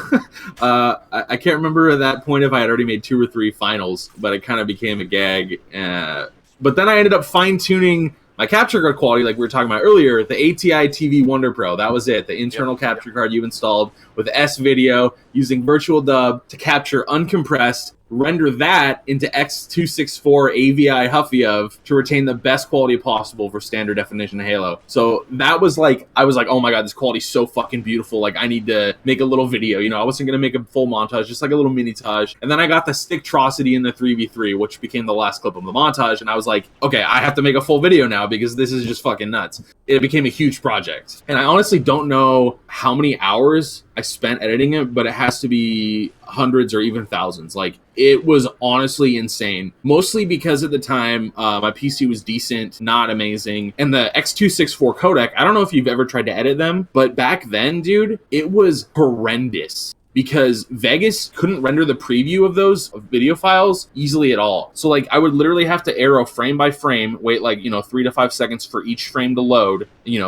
I can't remember at that point if I had already made 2 or 3 finals, but it kind of became a gag. But then I ended up fine-tuning my capture card quality, like we were talking about earlier, the ATI TV Wonder Pro. That was it. The internal capture card you installed with S-Video using Virtual Dub to capture uncompressed, render that into X264 AVI Huffy to retain the best quality possible for standard definition Halo. So that was like, I was like, oh my god, this quality's so fucking beautiful. Like, I need to make a little video. You know, I wasn't going to make a full montage, just like a little mini-tage. And then I got the Sticktrosity in the 3v3, which became the last clip of the montage. And I was like, okay, I have to make a full video now because this is just fucking nuts. It became a huge project. And I honestly don't know how many hours I spent editing it, but it has to be hundreds or even thousands. Like, it was honestly insane. Mostly because at the time, my PC was decent, not amazing. And the X264 codec, I don't know if you've ever tried to edit them, but back then, dude, it was horrendous. Because Vegas couldn't render the preview of those video files easily at all. So, like, I would literally have to arrow frame by frame, wait, like, 3 to 5 seconds for each frame to load,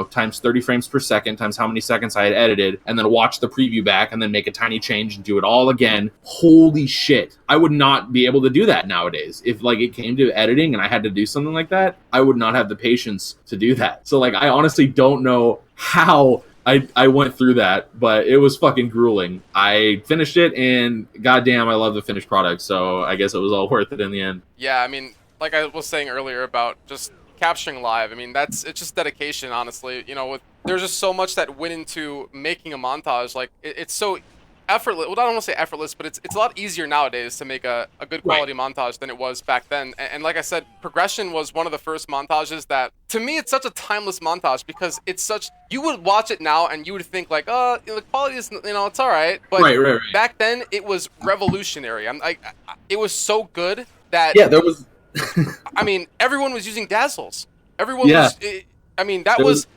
times 30 frames per second, times how many seconds I had edited, and then watch the preview back, and then make a tiny change and do it all again. Holy shit. I would not be able to do that nowadays. If, like, it came to editing and I had to do something like that, I would not have the patience to do that. So, like, I honestly don't know how I went through that, but it was fucking grueling. I finished it, and goddamn, I love the finished product, so I guess it was all worth it in the end. Yeah, I mean, like I was saying earlier about just capturing live, I mean, it's just dedication, honestly. There's just so much that went into making a montage. Like, it's so effortless. Well, I don't want to say effortless, but it's a lot easier nowadays to make a good quality montage than it was back then. And like I said, progression was one of the first montages that, to me, it's such a timeless montage because it's such, you would watch it now and you would think like, oh, the quality is, it's all right. But right. Back then it was revolutionary. It was so good that, yeah, there was, I mean, everyone was using dazzles. Everyone was, I mean, that was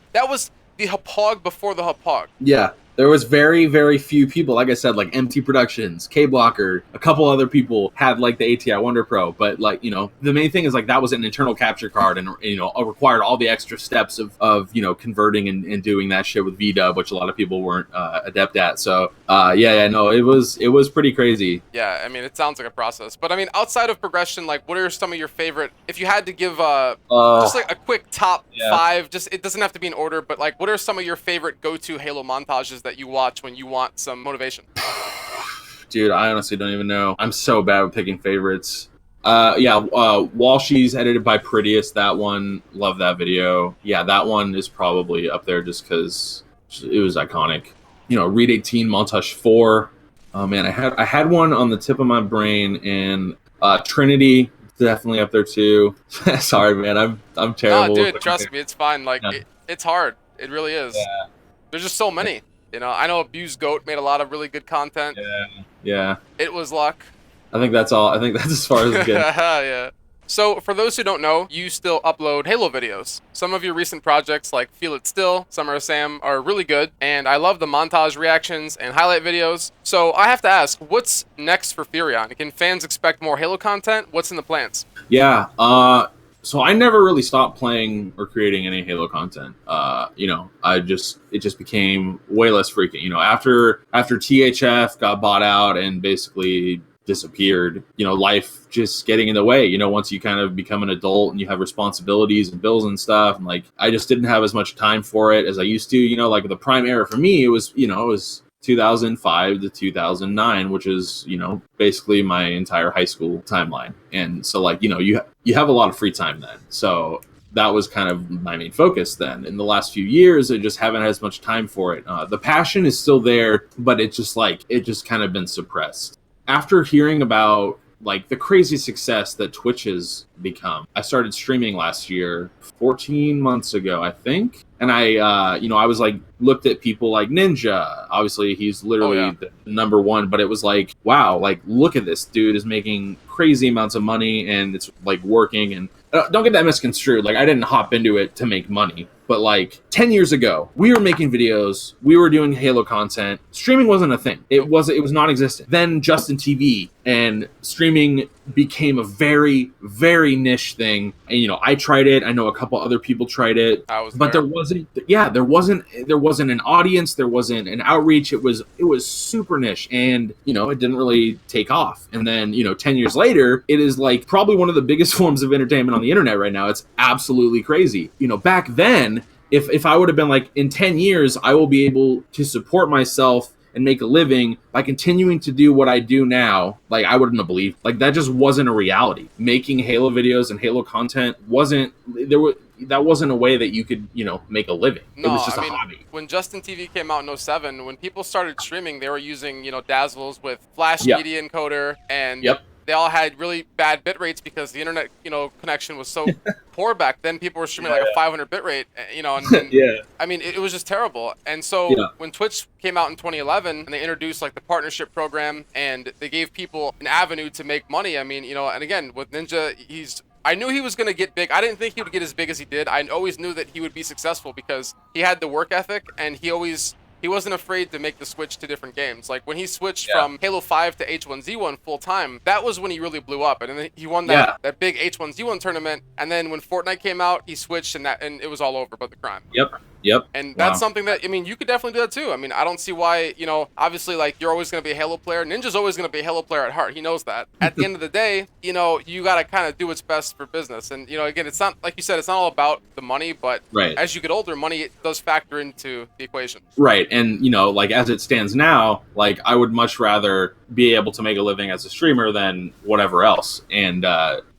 the Hapog before the Hapog. Yeah. There was very, very few people, like I said, like MT Productions, K-Blocker, a couple other people had like the ATI Wonder Pro, but like, the main thing is like that was an internal capture card and, required all the extra steps of converting and doing that shit with VDub, which a lot of people weren't adept at. So, it was pretty crazy. Yeah, I mean, it sounds like a process, but I mean, outside of progression, like what are some of your favorite, if you had to give just like a quick top 5, just, it doesn't have to be in order, but like, what are some of your favorite go-to Halo montages that you watch when you want some motivation? Dude, I honestly don't even know. I'm so bad with picking favorites. Walshy's edited by Prettiest. That one, love that video. Yeah, that one is probably up there just because it was iconic. Read 18 Montage 4. Oh man, I had one on the tip of my brain, and Trinity definitely up there too. Sorry, man, I'm terrible. No, dude, trust me, it's fine. Like it's hard. It really is. Yeah. There's just so many. I know Abused Goat made a lot of really good content. Yeah. It was luck. I think that's all. I think that's as far as it gets. Yeah. So, for those who don't know, you still upload Halo videos. Some of your recent projects, like Feel It Still, Summer of Sam, are really good, and I love the montage reactions and highlight videos. So, I have to ask, what's next for PhuRioN? Can fans expect more Halo content? What's in the plans? Yeah, so I never really stopped playing or creating any Halo content. It just became way less frequent. After THF got bought out and basically disappeared, life just getting in the way. Once you kind of become an adult and you have responsibilities and bills and stuff, and like I just didn't have as much time for it as I used to. Like the prime era for me, it was 2005 to 2009, which is, basically my entire high school timeline. And so like, you have a lot of free time then. So that was kind of my main focus then. In the last few years, I just haven't had as much time for it. The passion is still there, but it just kind of been suppressed. After hearing about like the crazy success that Twitch has become, I started streaming last year, 14 months ago, I think. And I was like, looked at people like Ninja. Obviously, he's Oh literally yeah. the number one, but it was like, wow, like, look at this dude is making crazy amounts of money and it's like working. And don't get that misconstrued. Like, I didn't hop into it to make money, but like 10 years ago, we were making videos, we were doing Halo content. Streaming wasn't a thing. It was non-existent. Then Justin TV and streaming became a very, very niche thing. And I tried it. I know a couple other people tried it, I was but there. there wasn't an audience, there wasn't an outreach. It was super niche, and it didn't really take off. And then 10 years later, it is like probably one of the biggest forms of entertainment on the internet right now. It's absolutely crazy. Back then, if I would have been like, in 10 years I will be able to support myself and make a living by continuing to do what I do now, like, I wouldn't have believed. Like, that just wasn't a reality. Making Halo videos and Halo content that wasn't a way that you could, make a living. No, It was just I a mean, hobby. when Justin TV came out in '07, when people started streaming, they were using, Dazzles with Flash Yep. media encoder, and Yep. they all had really bad bit rates because the internet, connection was so poor back then. People were streaming like a 500 bit rate, and Yeah. I mean, it was just terrible. And so Yeah. when Twitch came out in 2011 and they introduced like the partnership program and they gave people an avenue to make money, I mean, and again, with Ninja, I knew he was going to get big. I didn't think he would get as big as he did. I always knew that he would be successful because he had the work ethic, and he wasn't afraid to make the switch to different games. Like when he switched Yeah. from Halo 5 to H1Z1 full time, that was when he really blew up. And then he won Yeah. that big H1Z1 tournament. And then when Fortnite came out, he switched, and it was all over but the crime. Yep. And Wow. that's something that, I mean, you could definitely do that too. I mean, I don't see why, obviously, like, you're always going to be a Halo player. Ninja's always going to be a Halo player at heart. He knows that. At the end of the day, you got to kind of do what's best for business. And, again, it's not, like you said, it's not all about the money, but Right. as you get older, money does factor into the equation. Right. And, like, as it stands now, like, I would much rather be able to make a living as a streamer than whatever else. And,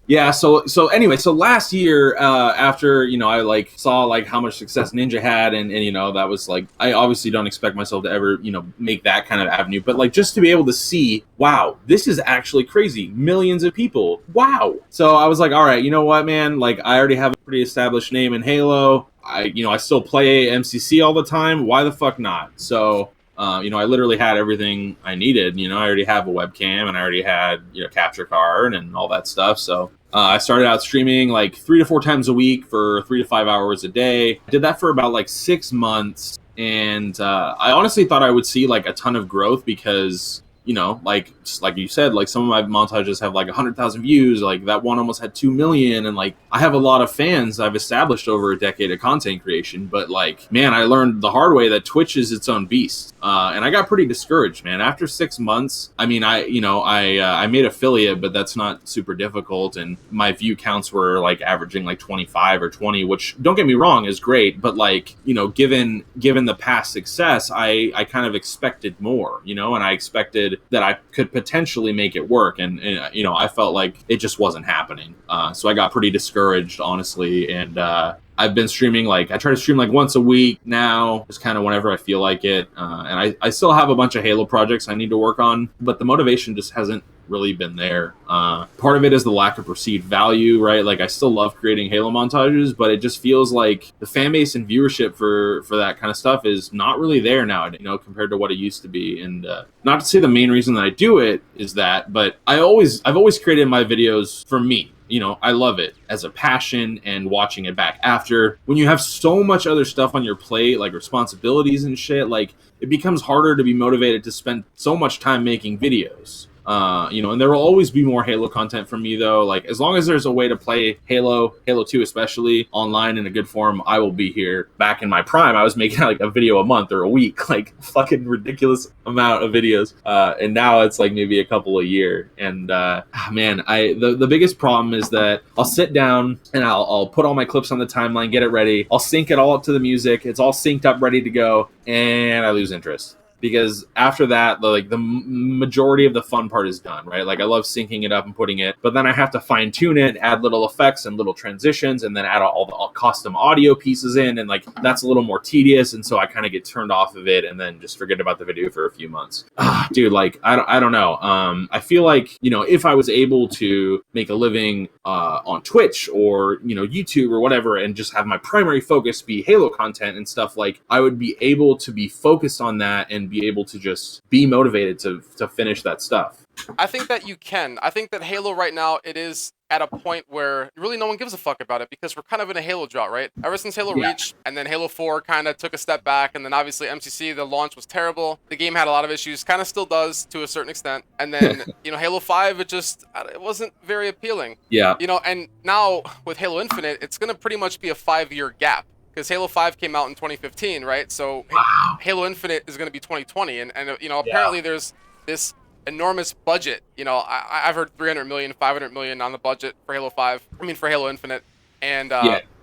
yeah, so anyway, so last year, after, I like saw like how much success Ninja had, and that was like, I obviously don't expect myself to ever, make that kind of avenue, but like, just to be able to see, wow, this is actually crazy. Millions of people. Wow. So I was like, all right, you know what, man? Like, I already have a pretty established name in Halo. I still play MCC all the time. Why the fuck not? So, I literally had everything I needed. I already have a webcam, and I already had, capture card and all that stuff. So I started out streaming like 3 to 4 times a week for 3 to 5 hours a day. I did that for about like 6 months. And I honestly thought I would see like a ton of growth because, like you said, like some of my montages have like 100,000 views. Like that one almost had 2 million. And like, I have a lot of fans I've established over a decade of content creation. But like, man, I learned the hard way that Twitch is its own beast. And I got pretty discouraged, man. After 6 months, I mean, I made affiliate, but that's not super difficult. And my view counts were like averaging like 25 or 20, which, don't get me wrong, is great. But like, given the past success, I kind of expected more, and I expected that I could potentially make it work. And I felt like it just wasn't happening. So I got pretty discouraged, honestly. And I've been streaming, like, I try to stream like once a week now, just kind of whenever I feel like it. And I still have a bunch of Halo projects I need to work on, but the motivation just hasn't really been there. Part of it is the lack of perceived value, right? Like, I still love creating Halo montages, but it just feels like the fan base and viewership for that kind of stuff is not really there now, compared to what it used to be. And not to say the main reason that I do it is that, but I've always created my videos for me. I love it as a passion, and watching it back after, when you have so much other stuff on your plate, like responsibilities and shit, like, it becomes harder to be motivated to spend so much time making videos. And there will always be more Halo content from me, though. Like, as long as there's a way to play Halo 2 especially, online in a good form, I will be here. Back in my prime, I was making like a video a month or a week, like fucking ridiculous amount of videos. And now it's like maybe a couple a year. And man, the biggest problem is that I'll sit down and I'll put all my clips on the timeline, get it ready. I'll sync it all up to the music. It's all synced up, ready to go, and I lose interest. because after that, the majority of the fun part is done, right? Like I love syncing it up and putting it, but then I have to fine tune it, add little effects and little transitions, and then add all the custom audio pieces in, and like that's a little more tedious, and so I kind of get turned off of it, and then just forget about the video for a few months. Dude, like I don't know. I feel like, you know, if I was able to make a living on Twitch or, you know, YouTube or whatever, and just have my primary focus be Halo content and stuff, like I would be able to be focused on that and be able to just be motivated to finish that stuff. I think that you can. I think that Halo right now, it is at a point where really no one gives a fuck about it, because we're kind of in a Halo drought, right? Ever since Halo Reach, and then Halo 4 kind of took a step back, and then obviously MCC, the launch was terrible. The game had a lot of issues, kind of still does to a certain extent. And then, you know, Halo 5, it wasn't very appealing. Yeah. You know, and now with Halo Infinite, it's going to pretty much be a 5-year gap, because Halo 5 came out in 2015, right? So Halo Infinite is going to be 2020, and you know, apparently there's this enormous budget. You know, I've heard 300 million, 500 million on the budget for Halo 5. I mean, for Halo Infinite. And,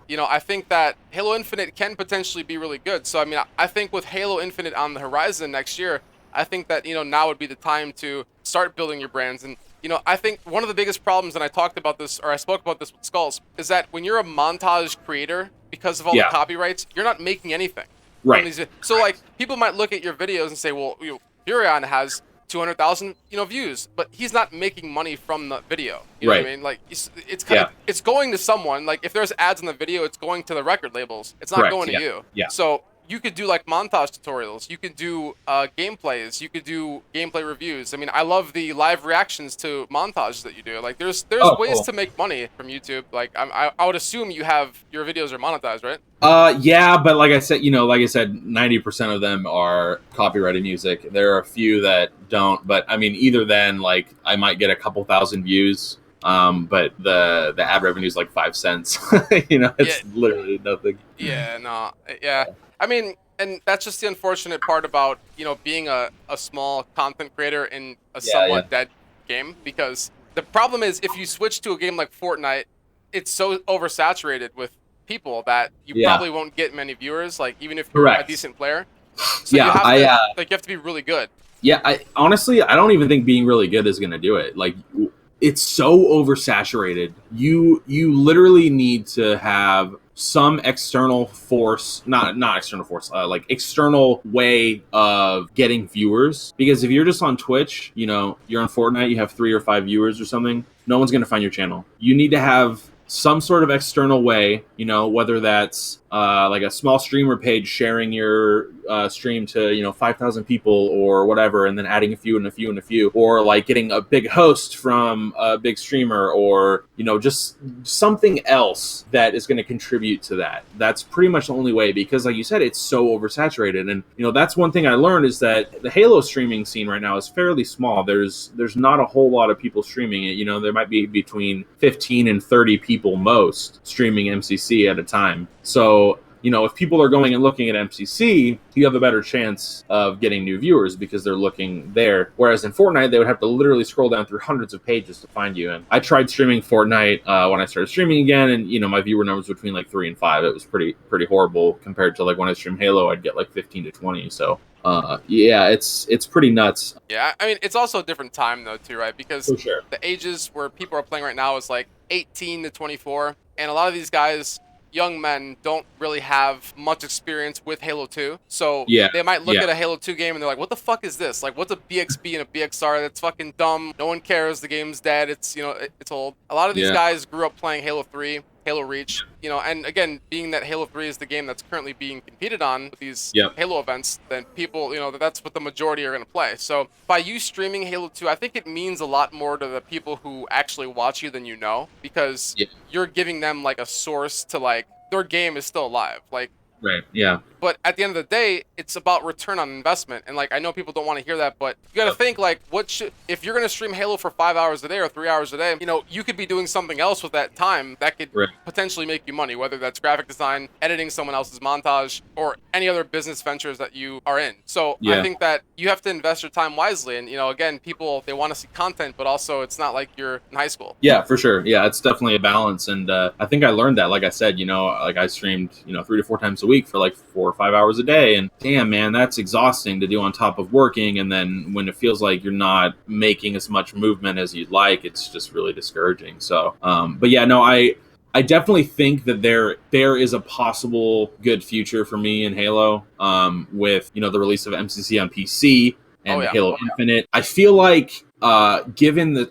you know, I think that Halo Infinite can potentially be really good. So, I mean, I think with Halo Infinite on the horizon next year, I think that, you know, now would be the time to start building your brands. And, you know, I think one of the biggest problems, and I talked about this, or I spoke about this with Skulls, is that when you're a montage creator, because of all the copyrights, you're not making anything. Right. So, like, people might look at your videos and say, well, you know, PhuRioN has 200,000, you know, views, but he's not making money from the video. You know what I mean? Like, it's kind of, it's going to someone. Like, if there's ads in the video, it's going to the record labels. It's not going to you. Yeah. So you could do like montage tutorials. You could do gameplays. You could do gameplay reviews. I mean, I love the live reactions to montages that you do. Like, there's ways to make money from YouTube. Like, I would assume you have your videos are monetized, right? Yeah, but like I said, 90% of them are copyrighted music. There are a few that don't, but I mean, either then, like, I might get a couple thousand views, but the ad revenue is like 5 cents. You know, it's literally nothing. Yeah, no, yeah. I mean, and that's just the unfortunate part about, you know, being a small content creator in a somewhat dead game, because the problem is if you switch to a game like Fortnite, it's so oversaturated with people that you probably won't get many viewers, like, even if you're a decent player. So you have to be really good. Yeah, honestly, I don't even think being really good is going to do it. Like, it's so oversaturated. You literally need to have some external force, not external force, like external way of getting viewers. Because if you're just on Twitch, you know, you're on Fortnite, you have 3 or 5 viewers or something, no one's going to find your channel. You need to have some sort of external way, you know, whether that's like a small streamer page sharing your stream to, 5,000 people or whatever, and then adding a few and a few and a few, or like getting a big host from a big streamer, or, just something else that is going to contribute to that. That's pretty much the only way, because like you said, it's so oversaturated. And, that's one thing I learned, is that the Halo streaming scene right now is fairly small. There's not a whole lot of people streaming it. There might be between 15 and 30 people most streaming MCC at a time. So, if people are going and looking at MCC, you have a better chance of getting new viewers because they're looking there. Whereas in Fortnite, they would have to literally scroll down through hundreds of pages to find you. And I tried streaming Fortnite when I started streaming again, and my viewer numbers between like 3 and 5. It was pretty horrible compared to like when I streamed Halo, I'd get like 15 to 20. So it's pretty nuts. Yeah, I mean, it's also a different time though too, right? Because the ages where people are playing right now is like 18 to 24, and a lot of these guys, young men, don't really have much experience with Halo 2. So they might look at a Halo 2 game and they're like, what the fuck is this? Like, what's a BXB and a BXR? That's fucking dumb. No one cares. The game's dead. It's, it's old. A lot of these guys grew up playing Halo 3, Halo Reach, and again, being that Halo 3 is the game that's currently being competed on with these Halo events, then people, that's what the majority are going to play. So by you streaming Halo 2, I think it means a lot more to the people who actually watch you than because you're giving them like a source to like, their game is still alive. Like, right, yeah. But at the end of the day, it's about return on investment. And like, I know people don't want to hear that, but you got to think like, if you're going to stream Halo for 5 hours a day or 3 hours a day, you could be doing something else with that time that could potentially make you money, whether that's graphic design, editing someone else's montage, or any other business ventures that you are in. So I think that you have to invest your time wisely. And, again, people, they want to see content, but also it's not like you're in high school. Yeah, for sure. Yeah, it's definitely a balance. And I think I learned that, like I said, like I streamed, 3 to 4 times a week for like 4 or 5 hours a day. And damn, man, that's exhausting to do on top of working. And then when it feels like you're not making as much movement as you'd like, it's just really discouraging. So, but yeah, no, I definitely think that there is a possible good future for me in Halo, with the release of MCC on PC and Halo Infinite. I feel like given the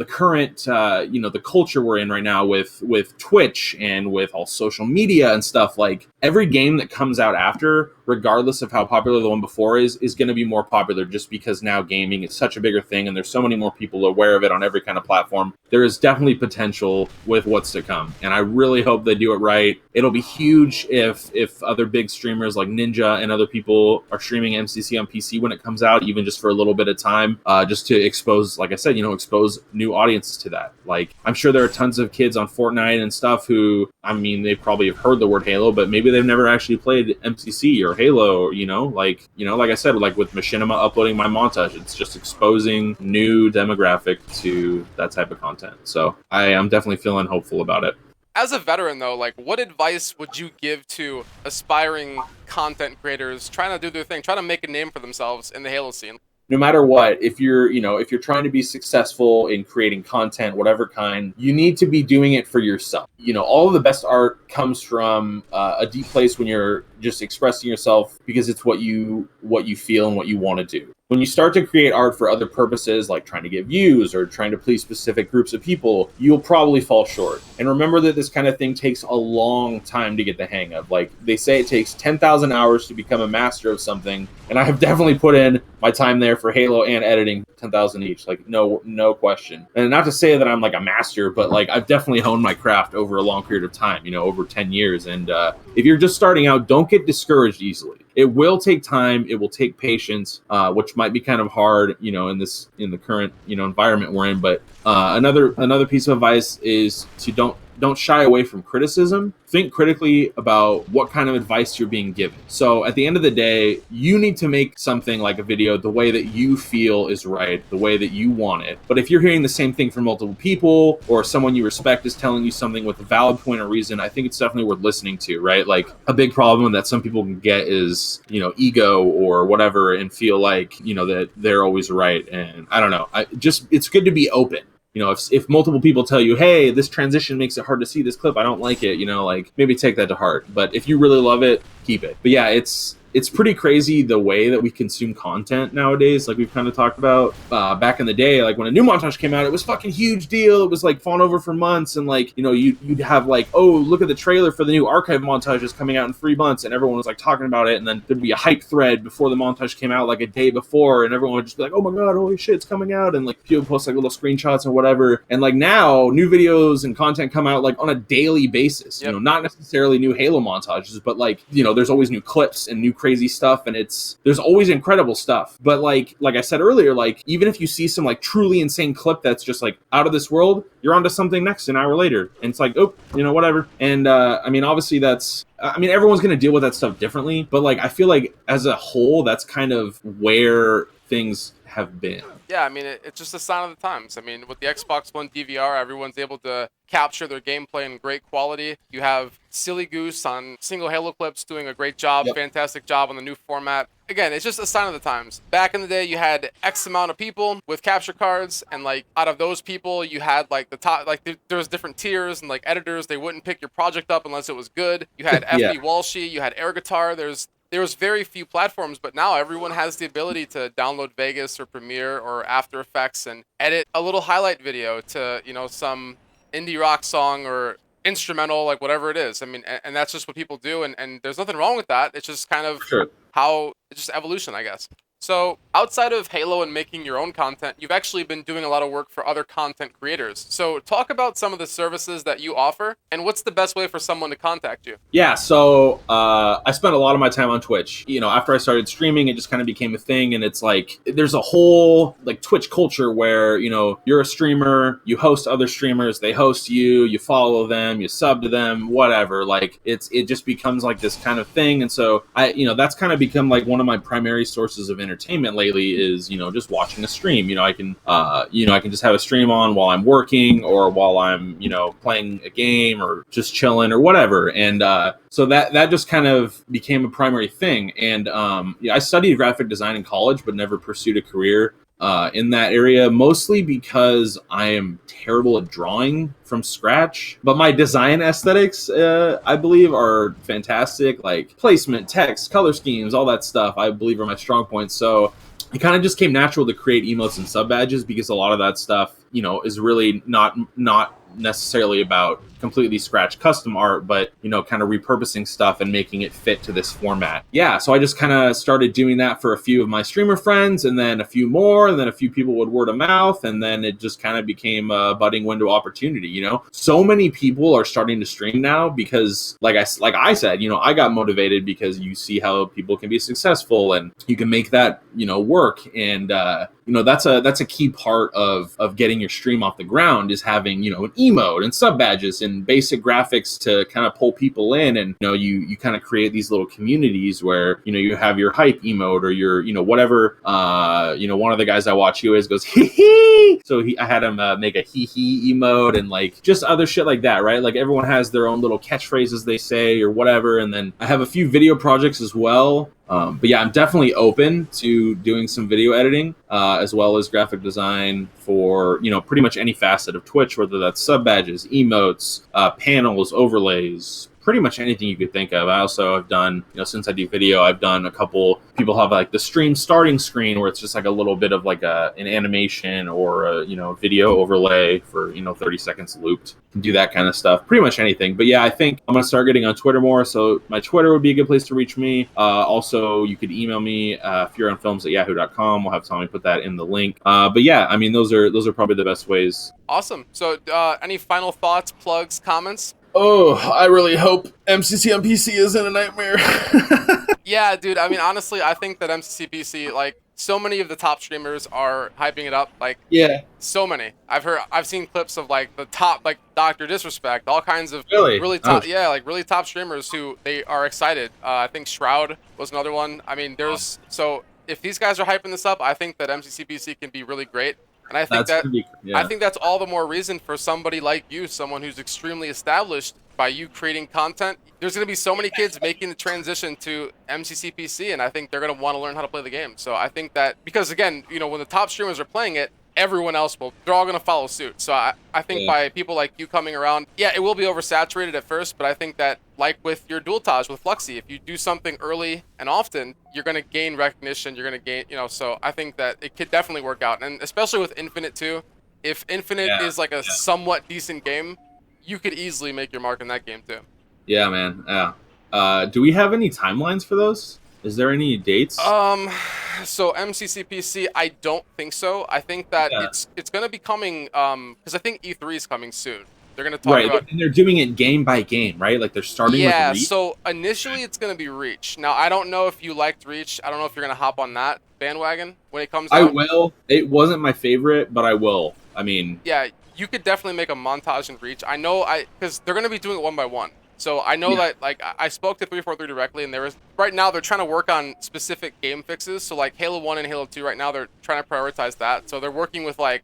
current the culture we're in right now with Twitch and with all social media and stuff, like every game that comes out after, regardless of how popular the one before is going to be more popular, just because now gaming is such a bigger thing and there's so many more people aware of it on every kind of platform. There is definitely potential with what's to come, and I really hope they do it right. It'll be huge if other big streamers like Ninja and other people are streaming MCC on PC when it comes out, even just for a little bit of time, just to expose, like I said, expose new audiences to that. Like, I'm sure there are tons of kids on Fortnite and stuff who, I mean, they probably have heard the word Halo, but maybe they've never actually played MCC or Halo, like I said, like with Machinima uploading my montage, it's just exposing new demographic to that type of content. So I am definitely feeling hopeful about it. As a veteran, though, like, what advice would you give to aspiring content creators trying to do their thing, trying to make a name for themselves in the Halo scene? No matter what, if you're trying to be successful in creating content, whatever kind, you need to be doing it for yourself. All of the best art comes from a deep place when you're just expressing yourself because it's what you feel and what you want to do. When you start to create art for other purposes, like trying to get views or trying to please specific groups of people, you'll probably fall short. And remember that this kind of thing takes a long time to get the hang of. Like, they say it takes 10,000 hours to become a master of something, and I have definitely put in my time there for Halo and editing, 10,000 each, like no question. And not to say that I'm like a master, but like I've definitely honed my craft over a long period of time, over 10 years. And if you're just starting out, don't get discouraged easily. It will take time. It will take patience, which might be kind of hard, in the current, environment we're in. But another piece of advice is to don't shy away from criticism. Think critically about what kind of advice you're being given. So at the end of the day, you need to make something like a video the way that you feel is right, the way that you want it. But if you're hearing the same thing from multiple people, or someone you respect is telling you something with a valid point or reason, I think it's definitely worth listening to, right? Like, a big problem that some people can get is, ego or whatever, and feel like, that they're always right. And I don't know. It's good to be open. If multiple people tell you, hey, this transition makes it hard to see this clip, I don't like it, like, maybe take that to heart. But if you really love it, keep it. But yeah, it's pretty crazy the way that we consume content nowadays, like we've kind of talked about. Back in the day, like when a new montage came out, it was fucking huge deal. It was like fawned over for months, and like, you'd have like, oh, look at the trailer for the new archive montages coming out in 3 months, and everyone was like talking about it, and then there'd be a hype thread before the montage came out like a day before, and everyone would just be like, oh my god, holy shit, it's coming out, and like people post like little screenshots and whatever. And like now, new videos and content come out like on a daily basis. Yep. Not necessarily new Halo montages, but like, there's always new clips and new crazy stuff, and there's always incredible stuff. But like I said earlier, like, even if you see some like truly insane clip that's just like out of this world, you're onto something next an hour later, and it's like, oh, whatever. And I mean, obviously everyone's gonna deal with that stuff differently, but like, I feel like as a whole, that's kind of where things have been. Yeah, I mean, it's just a sign of the times. I mean, with the Xbox One DVR, everyone's able to capture their gameplay in great quality. You have Silly Goose on single Halo clips doing a great job, fantastic job on the new format. Again, it's just a sign of the times. Back in the day, you had X amount of people with capture cards, and like, out of those people, you had like the top, like there was different tiers, and like editors, they wouldn't pick your project up unless it was good. You had FB Walshy, you had Air Guitar. There was very few platforms, but now everyone has the ability to download Vegas or Premiere or After Effects and edit a little highlight video to, some indie rock song or instrumental, like whatever it is. I mean, and that's just what people do, and there's nothing wrong with that. It's just kind of how, it's just evolution, I guess. So outside of Halo and making your own content, you've actually been doing a lot of work for other content creators. So talk about some of the services that you offer, and what's the best way for someone to contact you? Yeah, so I spent a lot of my time on Twitch. After I started streaming, it just kind of became a thing, and it's like, there's a whole like Twitch culture where, you're a streamer, you host other streamers, they host you, you follow them, you sub to them, whatever. Like, it just becomes like this kind of thing. And so that's kind of become like one of my primary sources of entertainment lately is, just watching a stream. I can just have a stream on while I'm working or while I'm, playing a game or just chilling or whatever. And so that just kind of became a primary thing. And I studied graphic design in college, but never pursued a career in that area, mostly because I am terrible at drawing from scratch. But my design aesthetics, I believe, are fantastic. Like placement, text, color schemes, all that stuff, I believe are my strong points. So it kind of just came natural to create emotes and sub badges because a lot of that stuff, is really not necessarily about completely scratch custom art, but kind of repurposing stuff and making it fit to this format. Yeah, so I just kind of started doing that for a few of my streamer friends, and then a few more, and then a few people would word of mouth, and then it just kind of became a budding window opportunity. So many people are starting to stream now because like I said, I got motivated because you see how people can be successful and you can make that work. And that's a key part of getting your stream off the ground, is having an emote and sub badges and basic graphics to kind of pull people in. And you kind of create these little communities where you have your hype emote or your whatever. One of the guys I watch, he always goes hee hee, so I had him make a hee hee emote and like just other shit like that, right? Like everyone has their own little catchphrases they say or whatever. And then I have a few video projects as well. But yeah, I'm definitely open to doing some video editing, as well as graphic design for, pretty much any facet of Twitch, whether that's sub badges, emotes, panels, overlays, pretty much anything you could think of. I also have done, since I do video, I've done a couple, people have like the stream starting screen where it's just like a little bit of like an animation or a, video overlay for, 30 seconds looped. You can do that kind of stuff, pretty much anything. But yeah, I think I'm going to start getting on Twitter more. So my Twitter would be a good place to reach me. Also, you could email me, PhuRionFilms@yahoo.com. We'll have Tommy put that in the link. But yeah, I mean, those are probably the best ways. Awesome. So any final thoughts, plugs, comments? Oh, I really hope MCC on PC isn't a nightmare. Yeah, dude. I mean, honestly, I think that MCC PC, like, so many of the top streamers are hyping it up. Like, yeah, so many. I've seen clips of like the top, like Dr. Disrespect, all kinds of really top, like really top streamers who they are excited. I think Shroud was another one. I mean, so if these guys are hyping this up, I think that MCC PC can be really great. And I think I think that's all the more reason for somebody like you, someone who's extremely established, by you creating content. There's going to be so many kids making the transition to MCC PC, and I think they're going to want to learn how to play the game. So I think that, because again, when the top streamers are playing it, everyone else they're all going to follow suit. So I think by people like you coming around, yeah, it will be oversaturated at first, but I think that, like with your dual-tage with Fluxy, if you do something early and often, you're going to gain recognition, you're going to gain, so I think that it could definitely work out. And especially with Infinite too, if Infinite is like a somewhat decent game, you could easily make your mark in that game too. Yeah, man. Yeah. Do we have any timelines for those? Is there any dates? So MCC PC, I don't think so. I think that it's going to be coming, because I think E3 is coming soon. They're going to talk about... And they're doing it game by game, right? Like they're starting with Reach? So initially it's going to be Reach. Now, I don't know if you liked Reach. I don't know if you're going to hop on that bandwagon when it comes out. I will. It wasn't my favorite, but I will. I mean... Yeah, you could definitely make a montage in Reach. I know, because they're going to be doing it one by one. So I know that, like, I spoke to 343 directly, and right now they're trying to work on specific game fixes. So like Halo 1 and Halo 2 right now, they're trying to prioritize that. So they're working with like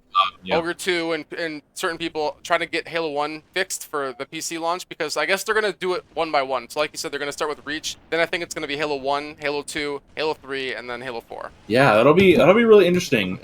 Ogre 2 and certain people trying to get Halo 1 fixed for the PC launch, because I guess they're going to do it one by one. So like you said, they're going to start with Reach. Then I think it's going to be Halo 1, Halo 2, Halo 3, and then Halo 4. Yeah, that'll be really interesting.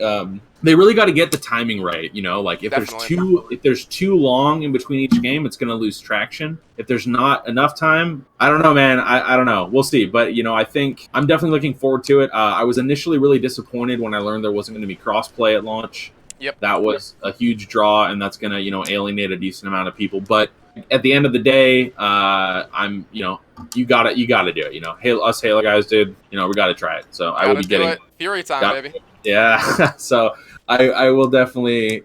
They really got to get the timing right, like if there's too long in between each game, it's going to lose traction. If there's not enough time, I don't know, man. I don't know. We'll see. But I think I'm definitely looking forward to it. I was initially really disappointed when I learned there wasn't going to be crossplay at launch. Yep. That was a huge draw, and that's going to alienate a decent amount of people. But at the end of the day, I'm you gotta do it. Us Halo guys did. We gotta try it. So I will be getting Fury time, baby. Yeah. So I will definitely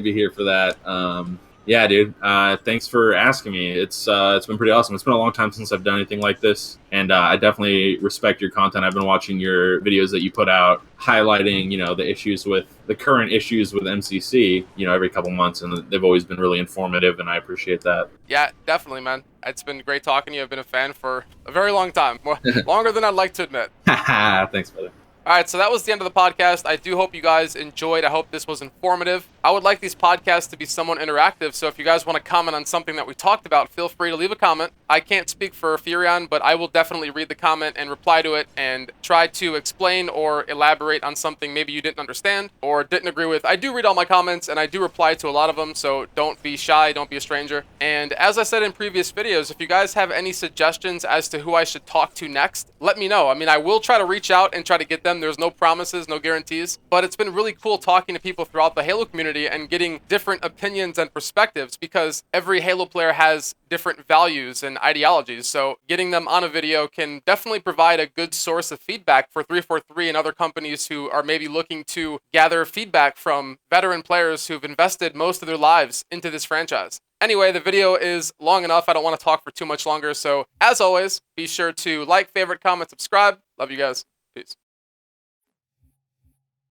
be here for that. Yeah, dude. Thanks for asking me. It's been pretty awesome. It's been a long time since I've done anything like this, and I definitely respect your content. I've been watching your videos that you put out, highlighting the current issues with MCC, every couple months, and they've always been really informative, and I appreciate that. Yeah, definitely, man. It's been great talking to you. I've been a fan for a very long time, longer than I'd like to admit. Thanks, brother. All right, so that was the end of the podcast. I do hope you guys enjoyed. I hope this was informative. I would like these podcasts to be somewhat interactive, so if you guys want to comment on something that we talked about, feel free to leave a comment. I can't speak for PhuRioN, but I will definitely read the comment and reply to it and try to explain or elaborate on something maybe you didn't understand or didn't agree with. I do read all my comments and I do reply to a lot of them, so don't be shy, don't be a stranger. And as I said in previous videos, if you guys have any suggestions as to who I should talk to next, let me know. I mean, I will try to reach out and try to get them. There's no promises, no guarantees, but it's been really cool talking to people throughout the Halo community and getting different opinions and perspectives, because every Halo player has different values and ideologies. So getting them on a video can definitely provide a good source of feedback for 343 and other companies who are maybe looking to gather feedback from veteran players who've invested most of their lives into this franchise. Anyway, the video is long enough. I don't want to talk for too much longer. So as always, be sure to like, favorite, comment, subscribe. Love you guys. Peace.